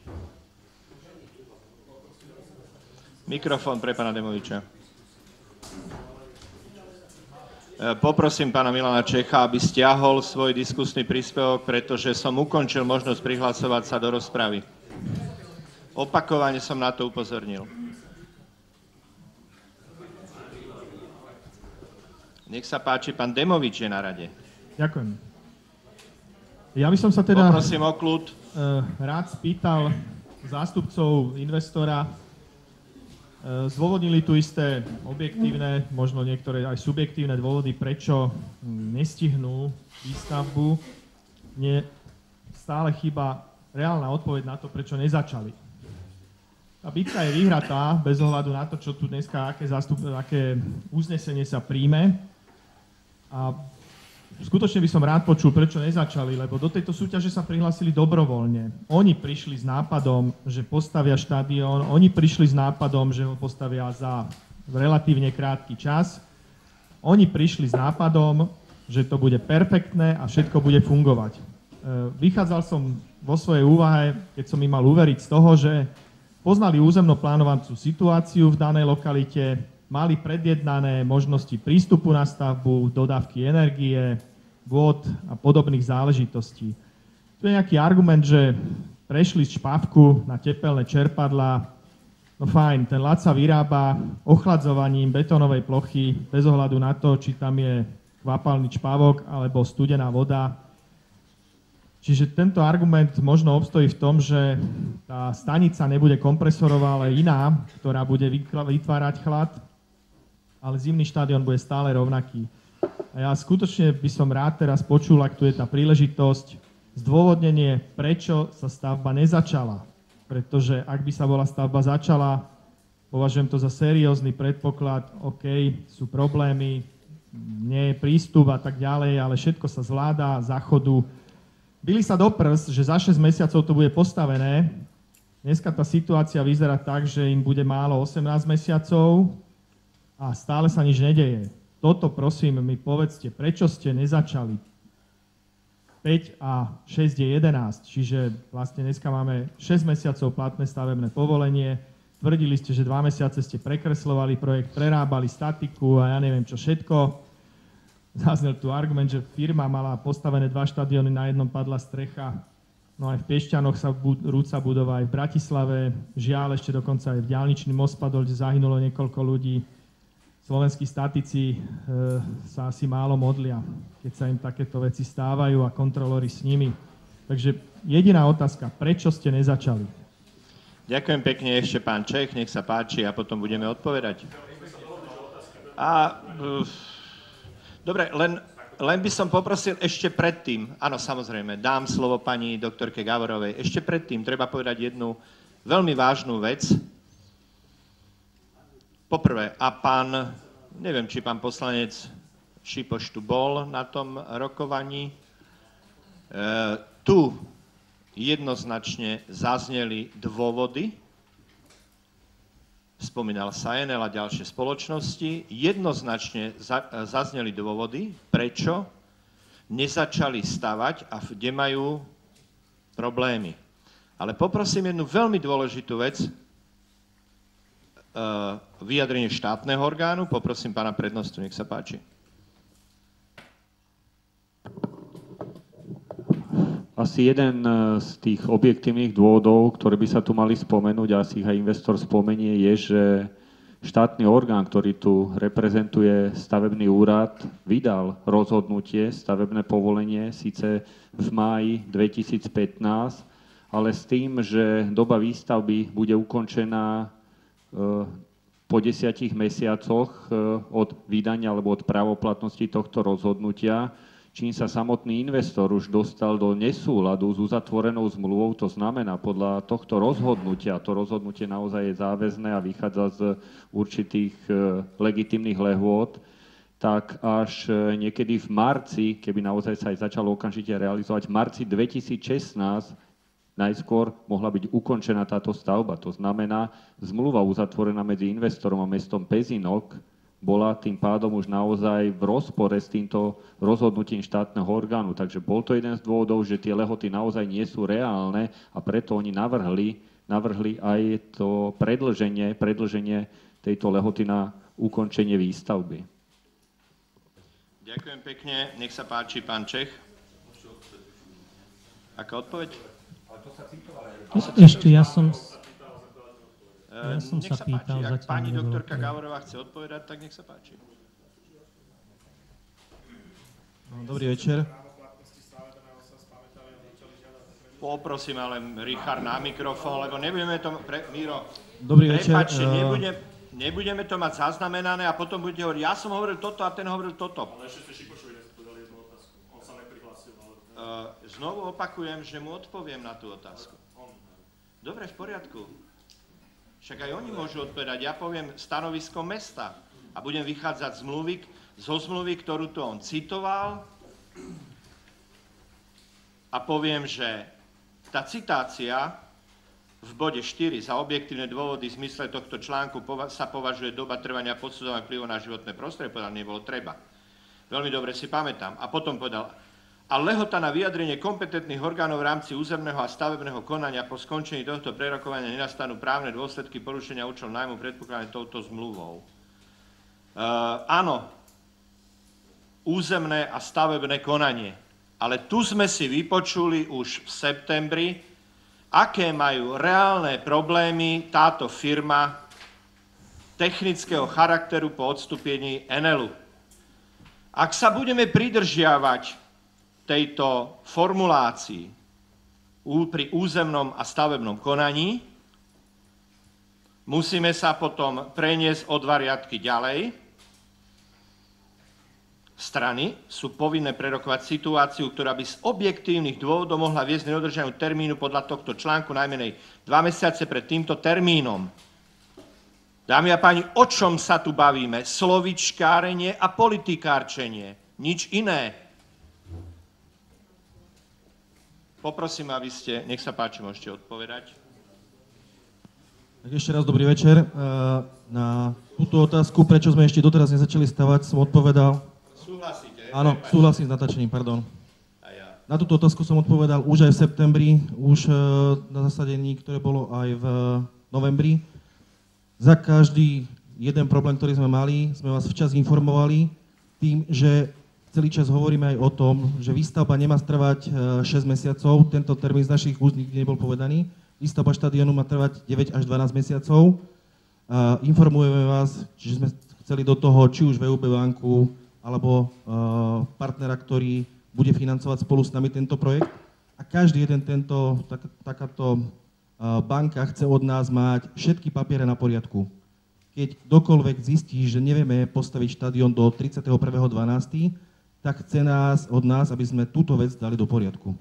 Mikrofón pre pána Demoviča. Poprosím pána Milana Čecha, aby stiahol svoj diskusný príspevok, pretože som ukončil možnosť prihlasovať sa do rozpravy. Opakovane som na to upozornil. Nech sa páči, pán Demovič je na rade. Ďakujem. Ja by som sa teda poprosím o kľud. Rád spýtal zástupcov investora. Zdôvodnili tu isté objektívne, možno niektoré aj subjektívne dôvody, prečo nestihnú výstavbu. Mne stále chýba reálna odpoveď na to, prečo nezačali. Tá bitka je vyhratá bez ohľadu na to, čo tu dneska, aké uznesenie sa príjme. A skutočne by som rád počul, prečo nezačali, lebo do tejto súťaže sa prihlásili dobrovoľne. Oni prišli s nápadom, že postavia štadión, oni prišli s nápadom, že ho postavia za relatívne krátky čas. Oni prišli s nápadom, že to bude perfektné a všetko bude fungovať. Vychádzal som vo svojej úvahe, keď som im mal uveriť z toho, že poznali územno-plánovaciu situáciu v danej lokalite, mali predjednané možnosti prístupu na stavbu, dodávky energie, vôd a podobných záležitostí. Tu je nejaký argument, že prešli z špavku na tepelné čerpadlá. No fajn, ten ľad sa vyrába ochladzovaním betónovej plochy bez ohľadu na to, či tam je kvapalný čpavok alebo studená voda. Čiže tento argument možno obstojí v tom, že tá stanica nebude kompresorová, ale iná, ktorá bude vytvárať chlad, ale zimný štadión bude stále rovnaký. A ja skutočne by som rád teraz počul, ak tu je tá príležitosť, zdôvodnenie, prečo sa stavba nezačala. Pretože ak by sa bola stavba začala, považujem to za seriózny predpoklad, OK, sú problémy, nie je prístup a tak ďalej, ale všetko sa zvláda za chodu. Bili sa do prs, že za 6 mesiacov to bude postavené. Dneska tá situácia vyzerá tak, že im bude málo 18 mesiacov a stále sa nič nedeje. Toto prosím mi povedzte, prečo ste nezačali? 5 a 6 je 11, čiže vlastne dneska máme 6 mesiacov platné stavebné povolenie. Tvrdili ste, že 2 mesiace ste prekreslovali projekt, prerábali statiku a ja neviem čo všetko. Zaznel tu argument, že firma mala postavené 2 štadióny, na jednom padla strecha. No aj v Piešťanoch sa rúca budova, aj v Bratislave. Žiaľ, ešte dokonca aj v diaľničný most padol, kde zahynulo niekoľko ľudí. Slovenskí statici sa asi málo modlia, keď sa im takéto veci stávajú a kontrolóri s nimi. Takže jediná otázka, prečo ste nezačali? Ďakujem pekne ešte pán Čech, nech sa páči a potom budeme odpovedať. Dobre, len by som poprosil ešte predtým, áno, samozrejme, dám slovo pani doktorke Gavorovej. Ešte predtým treba povedať jednu veľmi vážnu vec. Poprvé, neviem, či pán poslanec Šipoš tu bol na tom rokovaní, tu jednoznačne zazneli dôvody, spomínal sa Enel a ďalšie spoločnosti, jednoznačne zazneli dôvody, prečo nezačali stavať a kde majú problémy. Ale poprosím jednu veľmi dôležitú vec, vyjadrenie štátneho orgánu, poprosím pána prednostu, nech sa páči. Asi jeden z tých objektívnych dôvodov, ktoré by sa tu mali spomenúť, a asi ich aj investor spomenie, je, že štátny orgán, ktorý tu reprezentuje stavebný úrad, vydal rozhodnutie, stavebné povolenie, síce v máji 2015, ale s tým, že doba výstavby bude ukončená po 10 mesiacoch od vydania alebo od právoplatnosti tohto rozhodnutia, čím sa samotný investor už dostal do nesúladu s uzatvorenou zmluvou, to znamená podľa tohto rozhodnutia, to rozhodnutie naozaj je záväzné a vychádza z určitých legitímnych lehôd, tak až niekedy v marci, keby naozaj sa aj začalo okamžite realizovať, v marci 2016 najskôr mohla byť ukončená táto stavba. To znamená, zmluva uzatvorená medzi investorom a mestom Pezinok bola tým pádom už naozaj v rozpore s týmto rozhodnutím štátneho orgánu. Takže bol to jeden z dôvodov, že tie lehoty naozaj nie sú reálne a preto oni navrhli aj to predĺženie tejto lehoty na ukončenie výstavby. Ďakujem pekne. Nech sa páči, pán Čech. Aká odpoveď? Ešte ja som nech sa sa pýtal. páči. Ak Zatiaľ pani nebolo doktorka odpoveď. Gavorová chce odpovedať, tak nech sa páči. Dobrý večer. Poprosím ale Richard na mikrofón, lebo nebudeme to... Miro, Dobrý večer. prepáčte, nebudeme to mať zaznamenané a potom budete hovoriť, ja som hovoril toto a ten hovoril toto. Ale ešte ste Šipošovi nepodali jednu otázku. On sa neprihlásil. Znovu opakujem, že mu odpoviem na tú otázku. Dobre, v poriadku. Však aj oni môžu odpovedať. Ja poviem stanovisko mesta a budem vychádzať zo zmluvy, ktorú tu on citoval a poviem, že tá citácia v bode 4 za objektívne dôvody v zmysle tohto článku sa považuje doba trvania posudzovania vplyvu na životné prostredie, povedal, nebolo treba. Veľmi dobre si pamätám. A potom povedal, a lehota na vyjadrenie kompetentných orgánov v rámci územného a stavebného konania po skončení tohto prerokovania nenastanú právne dôsledky porušenia účelu nájmu predpokladané touto zmluvou. Áno, územné a stavebné konanie. Ale tu sme si vypočuli už v septembri, aké majú reálne problémy táto firma technického charakteru po odstúpení Enelu. Ak sa budeme pridržiavať tejto formulácii pri územnom a stavebnom konaní, musíme sa potom preniesť o 2 riadky ďalej. Strany sú povinné prerokovať situáciu, ktorá by z objektívnych dôvodov mohla viesť k nedodržaniu termínu podľa tohto článku najmenej 2 mesiace pred týmto termínom. Dámy a páni, o čom sa tu bavíme? Slovičkárenie a politikárčenie. Nič iné. Poprosím, aby ste, nech sa páči, môžete odpovedať. Tak ešte raz dobrý večer. Na túto otázku, prečo sme ešte doteraz nezačali stavať, som odpovedal. Súhlasíte? Áno, súhlasím s natáčením, pardon. Na túto otázku som odpovedal už aj v septembri, už na zasadení, ktoré bolo aj v novembri. Za každý jeden problém, ktorý sme mali, sme vás včas informovali tým, že celý čas hovoríme aj o tom, že výstavba nemá trvať 6 mesiacov, tento termín z našich úst nikdy nebol povedaný. Výstavba štadiónu má trvať 9 až 12 mesiacov. Informujeme vás, že sme chceli do toho či už VUB banku, alebo partnera, ktorý bude financovať spolu s nami tento projekt. A každý jeden takáto banka chce od nás mať všetky papiere na poriadku. Keď kdokoľvek zistí, že nevieme postaviť štadión do 31.12., tak chce od nás, aby sme túto vec dali do poriadku.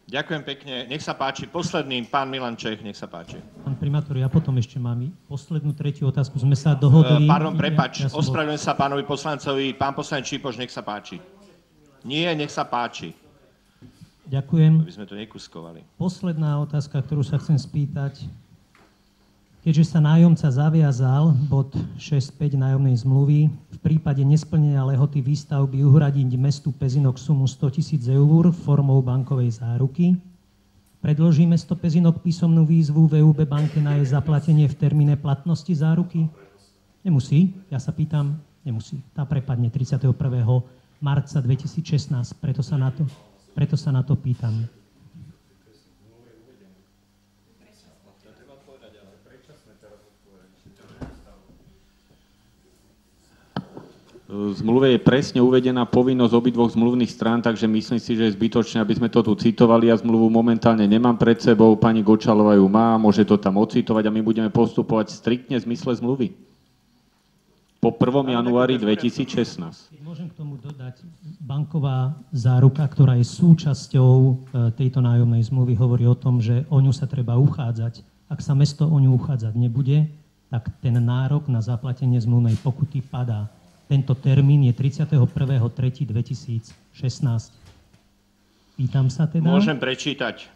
Ďakujem pekne. Nech sa páči. Posledným, pán Milan Čech, nech sa páči. Pán primátor, ja potom ešte mám poslednú, tretiu otázku. Sme sa dohodli... Pardon, prepáč. Ospravedlňujem sa pánovi poslancovi. Pán poslanec Šipoš, nech sa páči. Nie, nech sa páči. Ďakujem. Aby sme to nekuskovali. Posledná otázka, ktorú sa chcem spýtať. Keďže sa nájomca zaviazal, bod 6.5 nájomnej zmluvy, v prípade nesplnenia lehoty výstavby uhradiť mestu Pezinok sumu 100 000 eur formou bankovej záruky, predloží mesto Pezinok písomnú výzvu VUB banke na jej zaplatenie v termíne platnosti záruky? Nemusí, ja sa pýtam, nemusí. Tá prepadne 31. marca 2016, preto sa na to pýtam. V zmluve je presne uvedená povinnosť obidvoch zmluvných strán, takže myslím si, že je zbytočné, aby sme to tu citovali. Ja zmluvu momentálne nemám pred sebou, pani Gočalová ju má, môže to tam ocitovať a my budeme postupovať striktne v zmysle zmluvy. Po 1. januári 2016. Môžem k tomu dodať, banková záruka, ktorá je súčasťou tejto nájomnej zmluvy, hovorí o tom, že o ňu sa treba uchádzať. Ak sa mesto o ňu uchádzať nebude, tak ten nárok na zaplatenie zmluvnej pokuty padá. Tento termín je 31.3.2016. Pýtam sa teda. Môžem prečítať.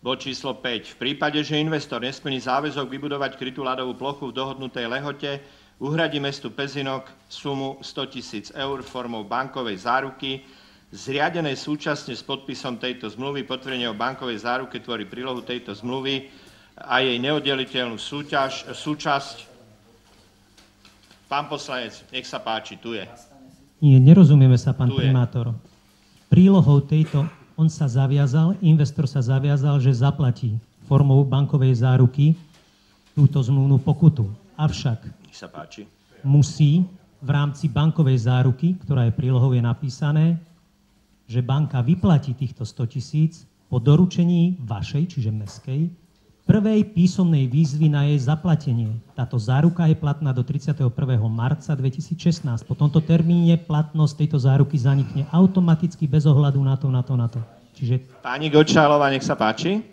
Bod číslo 5. V prípade, že investor nesplní záväzok vybudovať krytú ľadovú plochu v dohodnutej lehote, uhradí mestu Pezinok sumu 100 000 eur formou bankovej záruky, zriadenej súčasne s podpisom tejto zmluvy. Potvrdenie o bankovej záruke tvorí prílohu tejto zmluvy a jej neoddeliteľnú súčasť. Pán poslanec, nech sa páči, tu je. Nie, nerozumieme sa, pán primátor. Prílohou tejto, on sa zaviazal, investor sa zaviazal, že zaplatí formou bankovej záruky túto zmluvnú pokutu. Avšak nech sa páči. Musí v rámci bankovej záruky, ktorá je prílohou, je napísané, že banka vyplatí týchto 100 000 po doručení vašej, čiže mestskej, prvej písomnej výzvy na jej zaplatenie. Táto záruka je platná do 31. marca 2016. Po tomto termíne platnosť tejto záruky zanikne automaticky bez ohľadu na to. Čiže... Pani Gočálová, nech sa páči.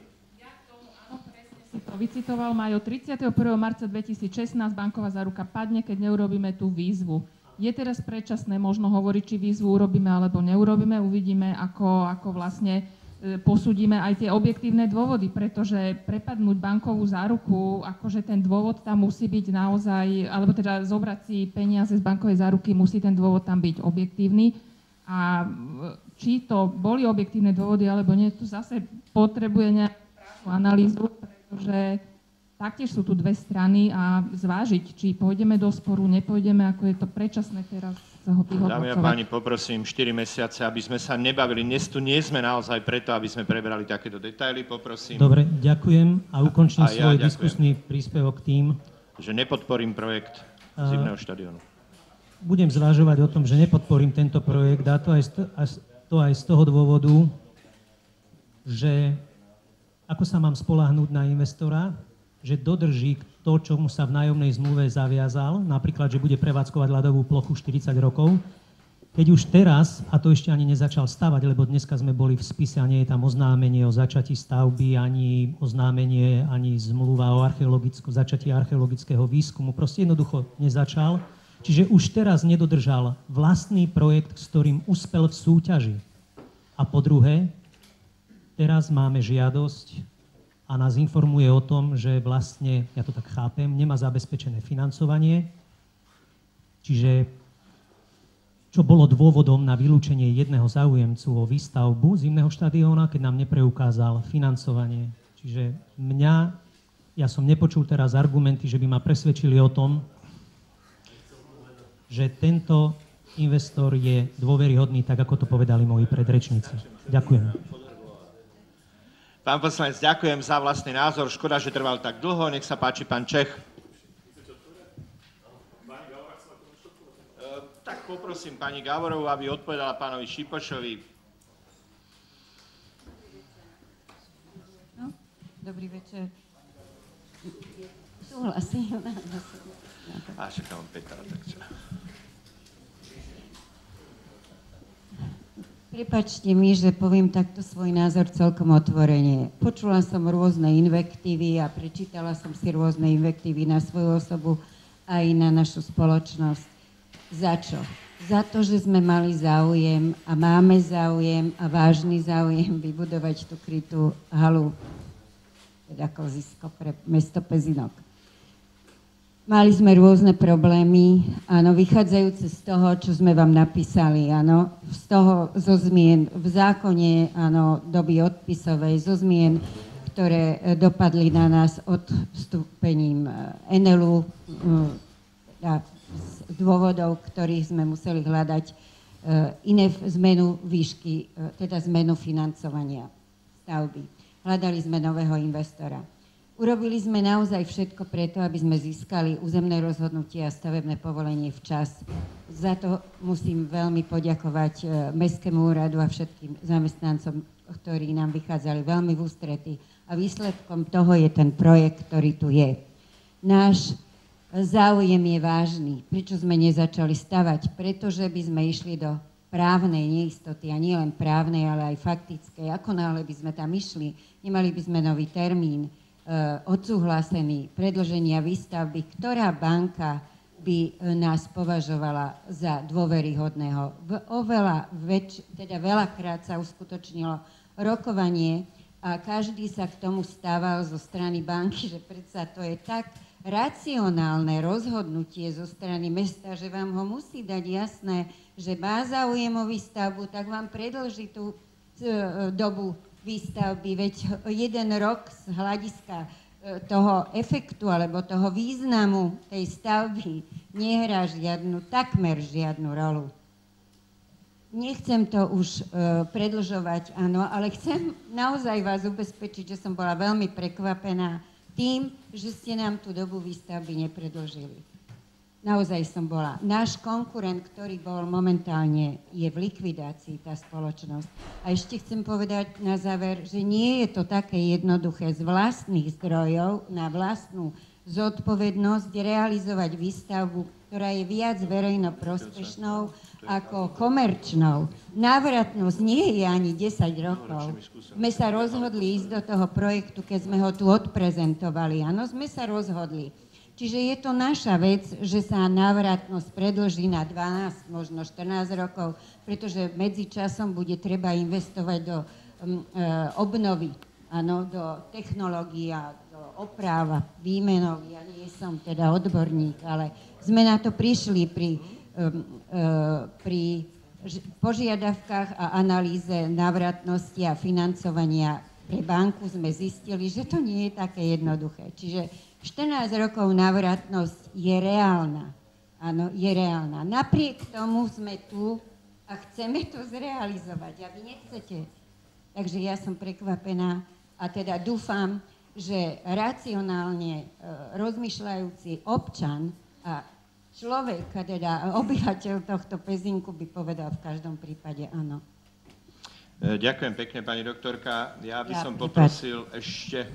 Si to vycitoval, majú 31. marca 2016 banková záruka padne, keď neurobíme tú výzvu. Je teraz predčasné možno hovoriť, či výzvu urobíme alebo neurobíme. Uvidíme, ako vlastne posúdime aj tie objektívne dôvody, pretože prepadnúť bankovú záruku, akože ten dôvod tam musí byť naozaj, alebo teda zobrať si peniaze z bankovej záruky, musí ten dôvod tam byť objektívny. A či to boli objektívne dôvody, alebo nie, tu zase potrebuje nejakú analýzu, pretože taktiež sú tu dve strany a zvážiť, či pôjdeme do sporu, nepôjdeme, ako je to predčasné teraz ho vyhodnocovať. Dámy a páni, poprosím 4 mesiace, aby sme sa nebavili. Dnes tu nie sme naozaj preto, aby sme prebrali takéto detaily, poprosím. Dobre, ďakujem a ukončím svoj diskusný príspevok tým, že nepodporím projekt zimného štadiónu. Budem zvažovať o tom, že nepodporím tento projekt a to aj z toho dôvodu, že ako sa mám spoľahnúť na investora, že dodrží to, čomu sa v nájomnej zmluve zaviazal, napríklad, že bude prevádzkovať ľadovú plochu 40 rokov, keď už teraz, a to ešte ani nezačal stavať, lebo dneska sme boli v spise a nie je tam oznámenie o začatí stavby, ani oznámenie, ani zmluva o začatí archeologického výskumu, proste jednoducho nezačal. Čiže už teraz nedodržal vlastný projekt, s ktorým uspel v súťaži. A po druhé, teraz máme žiadosť a nás informuje o tom, že vlastne, ja to tak chápem, nemá zabezpečené financovanie. Čiže čo bolo dôvodom na vylúčenie jedného záujemcu o výstavbu zimného štadióna, keď nám nepreukázal financovanie. Čiže ja som nepočul teraz argumenty, že by ma presvedčili o tom, že tento investor je dôveryhodný, tak ako to povedali moji predrečníci. Ďakujem. Pán poslanec, ďakujem za vlastný názor. Škoda, že trval tak dlho. Nech sa páči, pán Čech. Tak poprosím pani Gavorovú, aby odpovedala pánovi Šipošovi. No, dobrý večer. Súhlasím. Však mám Petra, tak čo? Prepáčte mi, že poviem takto svoj názor celkom otvorene. Počula som rôzne invektívy a prečítala som si rôzne invektívy na svoju osobu aj na našu spoločnosť. Za čo? Za to, že sme mali záujem a máme záujem a vážny záujem vybudovať tú krytú halu, teda klozisko pre mesto Pezinok. Mali sme rôzne problémy, áno, vychádzajúce z toho, čo sme vám napísali, áno, zo zmien v zákone, áno, doby odpisovej, zo zmien, ktoré dopadli na nás odstúpením Enelu, z dôvodov, ktorých sme museli hľadať iné zmenu výšky, teda zmenu financovania stavby. Hľadali sme nového investora. Urobili sme naozaj všetko preto, aby sme získali územné rozhodnutie a stavebné povolenie včas. Za to musím veľmi poďakovať Mestskému úradu a všetkým zamestnancom, ktorí nám vychádzali veľmi v ústrety. A výsledkom toho je ten projekt, ktorý tu je. Náš záujem je vážny. Prečo sme nezačali stavať? Pretože by sme išli do právnej neistoty, a nie len právnej, ale aj faktickej. Ako náhle by sme tam išli, nemali by sme nový termín, odsúhlasený, predĺženia výstavby, ktorá banka by nás považovala za dôveryhodného. Veľakrát sa uskutočnilo rokovanie a každý sa k tomu stával zo strany banky, že predsa to je tak racionálne rozhodnutie zo strany mesta, že vám ho musí dať jasné, že má záujem o výstavbu, tak vám predĺži tú dobu výstavby. Veď 1 rok z hľadiska toho efektu alebo toho významu tej stavby nehrá takmer žiadnu rolu. Nechcem to už predĺžovať, áno, ale chcem naozaj vás ubezpečiť, že som bola veľmi prekvapená tým, že ste nám tú dobu výstavby nepredĺžili. Naozaj som bola. Náš konkurent, ktorý bol momentálne, je v likvidácii, tá spoločnosť. A ešte chcem povedať na záver, že nie je to také jednoduché z vlastných zdrojov na vlastnú zodpovednosť realizovať výstavbu, ktorá je viac verejnoprospešnou ako komerčnou. Návratnosť nie je ani 10 rokov. Sme sa rozhodli ísť do toho projektu, keď sme ho tu odprezentovali. Áno, sme sa rozhodli. Čiže je to naša vec, že sa návratnosť predĺží na 12, možno 14 rokov, pretože medzičasom bude treba investovať do obnovy, áno, do technológií a do opráv, výmenov. Ja nie som teda odborník, ale sme na to prišli pri požiadavkách a analýze návratnosti a financovania pre banku sme zistili, že to nie je také jednoduché. Čiže 14 rokov návratnosť je reálna. Áno, je reálna. Napriek tomu sme tu a chceme to zrealizovať. A vy nechcete. Takže ja som prekvapená a teda dúfam, že racionálne rozmýšľajúci občan a človek, teda obyvateľ tohto Pezinku by povedal v každom prípade áno. Ďakujem pekne, pani doktorka. Ja by som poprosil ešte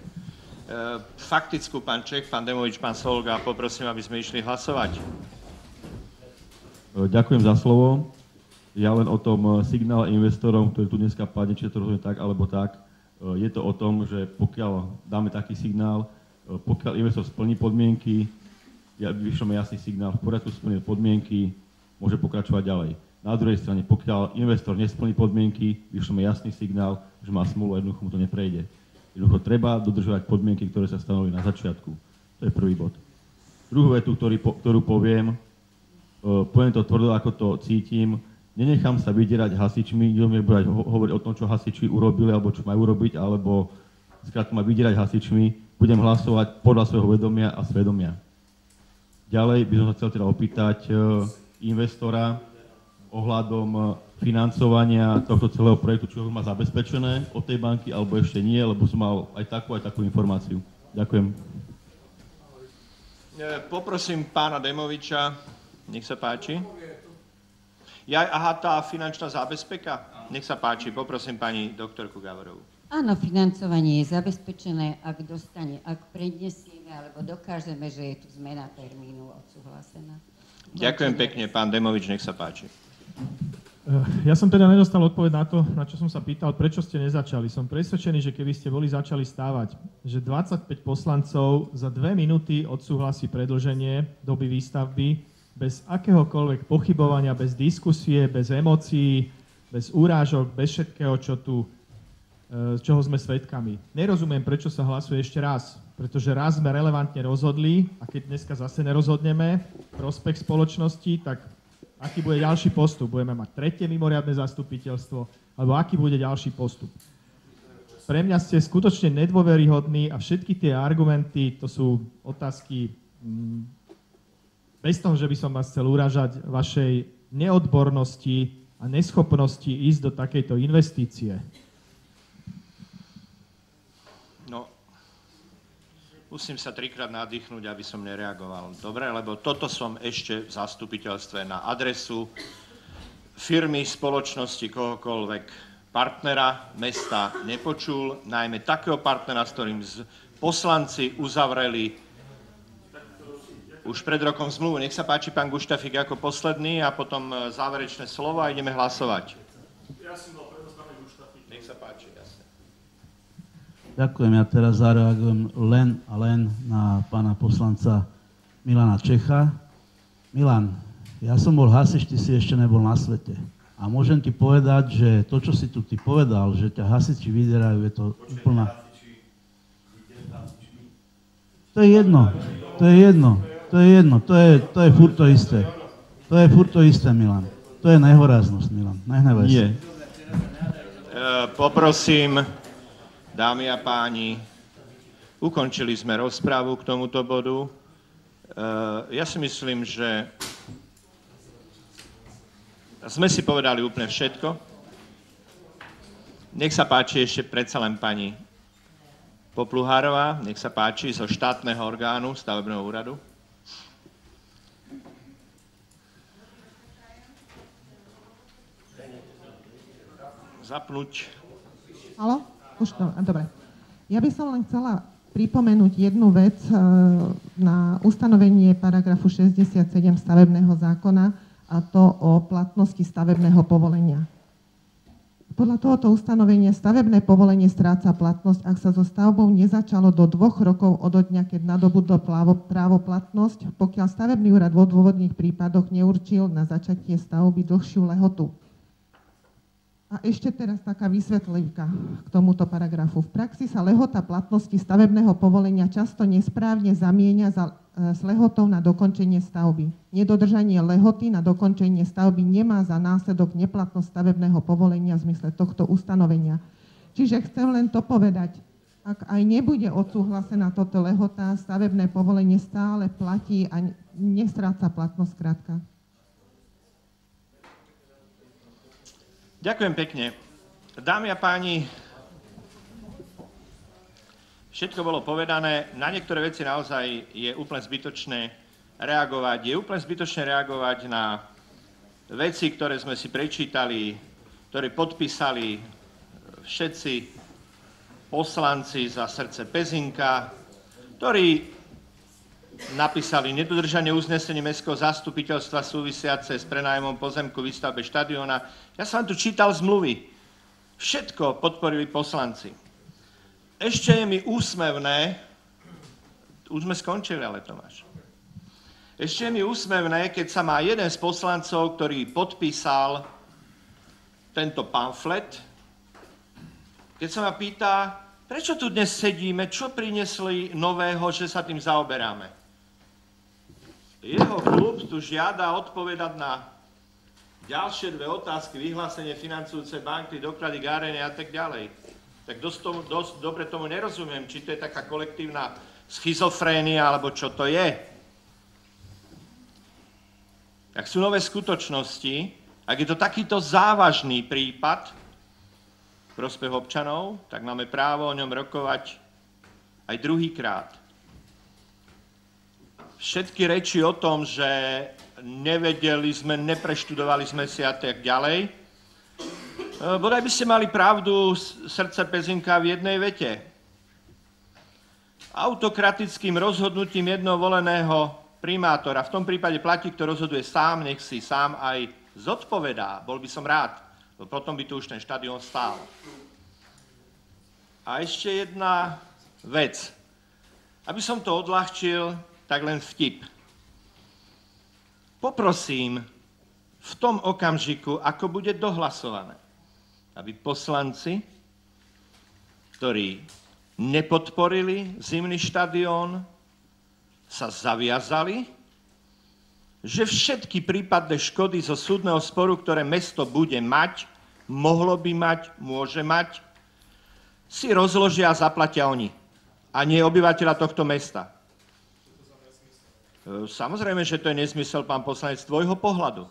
faktickú pán Čech, pán Demovič, pán Solga, poprosím, aby sme išli hlasovať. Ďakujem za slovo. Ja len o tom signále investorom, ktorý tu dneska padne, či to rozumie tak alebo tak, je to o tom, že pokiaľ dáme taký signál, pokiaľ investor splní podmienky, vyšleme jasný signál, v poriadku splnil podmienky, môže pokračovať ďalej. Na druhej strane, pokiaľ investor nesplní podmienky, vyšleme jasný signál, že má smolu, jednoducho mu to neprejde. Jednoducho treba dodržovať podmienky, ktoré sa stanovili na začiatku. To je prvý bod. Druhú vetu, ktorú poviem to tvrdo, ako to cítim, nenechám sa vydierať hasičmi, idem hovoriť o tom, čo hasiči urobili, alebo čo majú robiť, alebo skrátka ma vydierať hasičmi, budem hlasovať podľa svojho vedomia a svedomia. Ďalej by som sa chcel teda opýtať investora ohľadom financovania tohto celého projektu, čo má zabezpečené od tej banky, alebo ešte nie, lebo som mal aj takú informáciu. Ďakujem. Poprosím pána Demoviča, nech sa páči. Tá finančná zábezpeka? Nech sa páči, poprosím pani doktorku Gavorovú. Áno, financovanie je zabezpečené, ak prednesieme, alebo dokážeme, že je tu zmena termínu odsúhlasená. Ďakujem pekne, pán Demovič, nech sa páči. Ja som teda nedostal odpoveď na to, na čo som sa pýtal, prečo ste nezačali. Som presvedčený, že keby ste boli začali stávať, že 25 poslancov za 2 minúty odsúhlasí predĺženie doby výstavby bez akéhokoľvek pochybovania, bez diskusie, bez emócií, bez urážok, bez všetkého, čoho sme svedkami. Nerozumiem, prečo sa hlasuje ešte raz, pretože raz sme relevantne rozhodli a keď dneska zase nerozhodneme prospech spoločnosti, tak aký bude ďalší postup? Budeme mať tretie mimoriadne zastupiteľstvo? Alebo aký bude ďalší postup? Pre mňa ste skutočne nedôveryhodní a všetky tie argumenty, to sú otázky bez toho, že by som vás chcel uražať, vašej neodbornosti a neschopnosti ísť do takejto investície. No, musím sa 3-krát nadýchnúť, aby som nereagoval. Dobre, lebo toto som ešte v zastupiteľstve na adresu firmy, spoločnosti, kohokoľvek partnera mesta nepočul, najmä takého partnera, s ktorým poslanci uzavreli už pred rokom zmluvu. Nech sa páči, pán Guštafík, ako posledný a potom záverečné slovo a ideme hlasovať. Ja som bol predoslaný Guštafík. Nech sa páči, jasne. Ďakujem, ja teraz zareagujem len na pána poslanca Milana Čecha. Milan, ja som bol hasič, ty si ešte nebol na svete. A môžem ti povedať, že to, čo si tu ty povedal, že ťa hasiči vyderajú, je to úplná... To je jedno, to je furt to isté. To je furt to isté, Milan. To je nehoráznosť, Milan. Nehnevaj sa. Poprosím, dámy a páni, ukončili sme rozprávu k tomuto bodu. Ja si myslím, že sme si povedali úplne všetko. Nech sa páči ešte predsa len pani Popluhárová, nech sa páči, zo štátneho orgánu, stavebného úradu. Zapnúť. Haló? Už to, dobre. Ja by som len chcela pripomenúť jednu vec na ustanovenie paragrafu 67 stavebného zákona, a to o platnosti stavebného povolenia. Podľa tohoto ustanovenia stavebné povolenie stráca platnosť, ak sa so stavbou nezačalo do 2 rokov odo dňa, keď nadobudlo právoplatnosť, pokiaľ stavebný úrad vo dôvodných prípadoch neurčil na začatie stavby dlhšiu lehotu. A ešte teraz taká vysvetlivka k tomuto paragrafu. V praxi sa lehota platnosti stavebného povolenia často nesprávne zamieňa s lehotou na dokončenie stavby. Nedodržanie lehoty na dokončenie stavby nemá za následok neplatnosť stavebného povolenia v zmysle tohto ustanovenia. Čiže chcem len to povedať. Ak aj nebude odsúhlasená toto lehota, stavebné povolenie stále platí a nestráca platnosť krátka. Ďakujem pekne. Dámy a páni, všetko bolo povedané. Na niektoré veci naozaj je úplne zbytočné reagovať. Je úplne zbytočné reagovať na veci, ktoré sme si prečítali, ktoré podpísali všetci poslanci za srdce Pezinka, ktorí napísali nedodržanie uznesenia mestského zastupiteľstva súvisiace s prenájmom pozemku výstavbe štadióna. Ja som vám tu čítal zmluvy. Všetko podporili poslanci. Ešte je mi úsmevné, už sme skončili, ale Tomáš. Ešte je mi úsmevné, keď sa má jeden z poslancov, ktorý podpísal tento pamflet, keď sa ma pýta, prečo tu dnes sedíme, čo priniesli nového, že sa tým zaoberáme. Jeho klub tu žiada odpovedať na ďalšie 2 otázky, vyhlásenie financujúcej banky, doklady Gárene a tak ďalej. Tak dosť dobre tomu nerozumiem, či to je taká kolektívna schizofrénia, alebo čo to je. Ak sú nové skutočnosti, ak je to takýto závažný prípad v prospech občanov, tak máme právo o ňom rokovať aj druhýkrát. Všetky reči o tom, že nevedeli sme, nepreštudovali sme si a tak ďalej, bodaj by ste mali pravdu srdce Pezinka v jednej vete. Autokratickým rozhodnutím jednoho voleného primátora, v tom prípade platí, kto rozhoduje sám, nech si sám aj zodpovedá. Bol by som rád, potom by tu už ten štadión stál. A ešte jedna vec. Aby som to odľahčil, tak len vtip. Poprosím v tom okamžiku, ako bude dohlasované, aby poslanci, ktorí nepodporili zimný štadión, sa zaviazali, že všetky prípadné škody zo súdneho sporu, ktoré mesto bude mať, mohlo by mať, môže mať, si rozložia a zaplatia oni, a nie obyvateľa tohto mesta. Samozrejme, že to je nezmysel, pán poslanec, z tvojho pohľadu.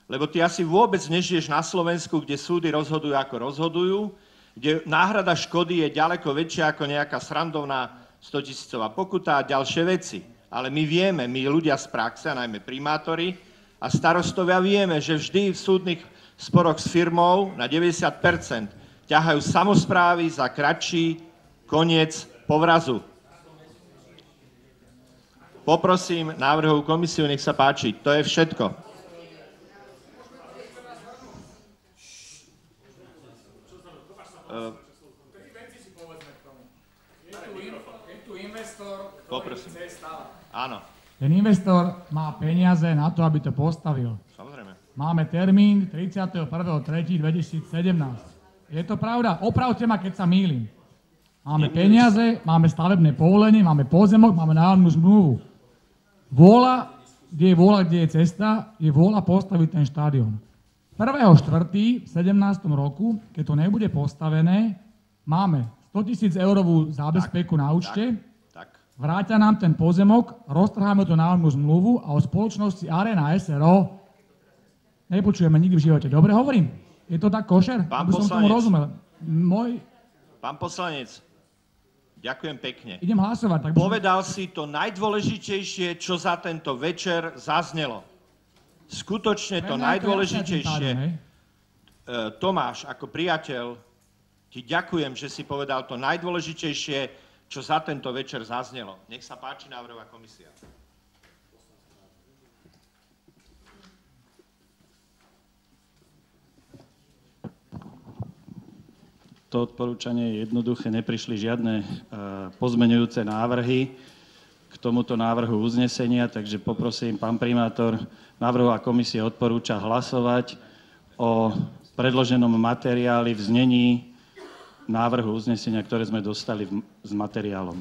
Lebo ty asi vôbec nežiješ na Slovensku, kde súdy rozhodujú, ako rozhodujú, kde náhrada škody je ďaleko väčšia ako nejaká srandovná 100 000 pokuta a ďalšie veci. Ale my vieme, my ľudia z praxe, a najmä primátori a starostovia vieme, že vždy v súdnych sporoch s firmou na 90% ťahajú samosprávy za kratší koniec povrazu. Poprosím návrhovú komisiu, nech sa páči. To je všetko. Je tu investor, ktorý chce stále. Áno. Ten investor má peniaze na to, aby to postavil. Samozrejme. Máme termín 31.3.2017. Je to pravda? Opravte ma, keď sa mýlim. Máme peniaze, máme stavebné povolenie, máme pozemok, máme nájomnú zmluvu. Vôľa, kde je cesta, je vôľa postaviť ten štadión. 1.4. v 17. roku, keď to nebude postavené, máme 100 000 eurovú zábezpeku na účte, vrátia nám ten pozemok, roztrháme to nájomnú zmluvu a o spoločnosti Arena SRO nepočujeme nikdy v živote. Dobre hovorím? Je to tak košer? Aby som tomu rozumel. Pán poslanec, ďakujem pekne. Idem hlasovať. Povedal si to najdôležitejšie, čo za tento večer zaznelo. Skutočne to najdôležitejšie. Tomáš, ako priateľ, ti ďakujem, že si povedal to najdôležitejšie, čo za tento večer zaznelo. Nech sa páči návrhová komisia. To odporúčanie je jednoduché, neprišli žiadne pozmeňujúce návrhy k tomuto návrhu uznesenia, takže poprosím, pán primátor, návrhová komisia odporúča hlasovať o predloženom materiáli v znení návrhu uznesenia, ktoré sme dostali s materiálom.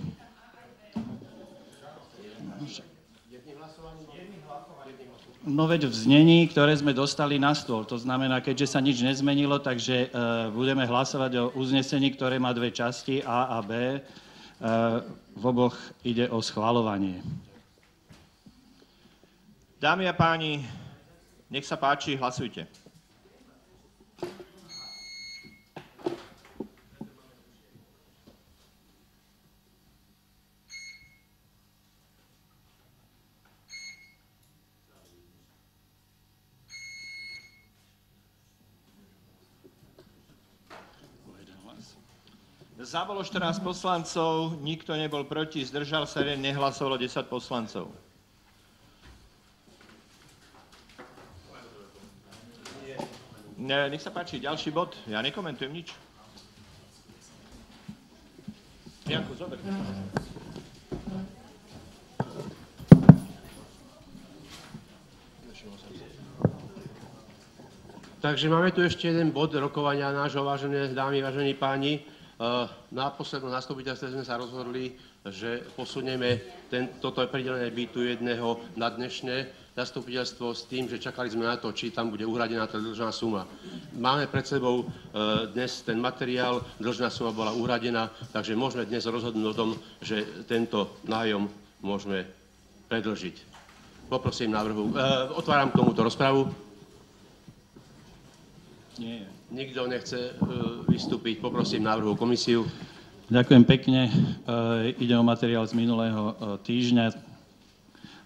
No veď v znení, ktoré sme dostali na stôl. To znamená, keďže sa nič nezmenilo, takže budeme hlasovať o uznesení, ktoré má dve časti, A a B. V oboch ide o schvaľovanie. Dámy a páni, nech sa páči, hlasujte. Za bolo 14 poslancov, nikto nebol proti, zdržal sa jeden, nehlasovalo 10 poslancov. Nech sa páči, ďalší bod. Ja nekomentujem nič. Janko, zober. Takže máme tu ešte jeden bod rokovania nášho, vážené dámy, vážení páni. Na poslednom nastupiteľstve sme sa rozhodli, že posunieme toto pridelené bytu jedného na dnešné zastupiteľstvo s tým, že čakali sme na to, či tam bude uhradená tá dlžná suma. Máme pred sebou dnes ten materiál, dlžná suma bola uhradená, takže môžeme dnes rozhodnúť o tom, že tento nájom môžeme predĺžiť. Poprosím otváram k tomuto rozpravu. Nie. Nikto nechce vystúpiť, poprosím návrhovú komisiu. Ďakujem pekne. Ide o materiál z minulého týždňa.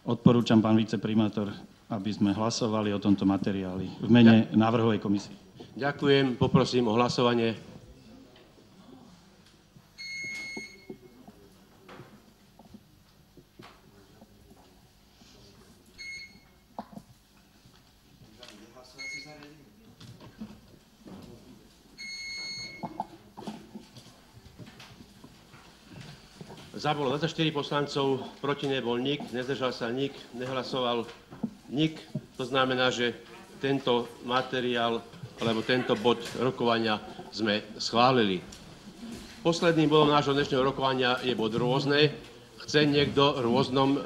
Odporúčam, pán viceprimátor, aby sme hlasovali o tomto materiáli v mene návrhovej komisie. Ďakujem, poprosím o hlasovanie. Za bolo 24 poslancov, proti nebol nik, nezdržal sa nik, nehlasoval nik. To znamená, že tento materiál alebo tento bod rokovania sme schválili. Posledným bodom nášho dnešného rokovania je bod rôzne. Chce niekto rôznom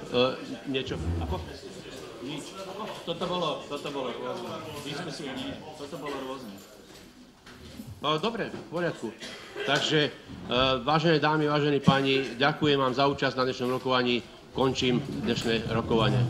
niečo? Ako? Nič. Toto bolo rôzne. Diskusiu nie. Toto bolo rôzne. Dobre, v poriadku. Takže, vážené dámy, vážení páni, ďakujem vám za účasť na dnešnom rokovaní. Končím dnešné rokovanie.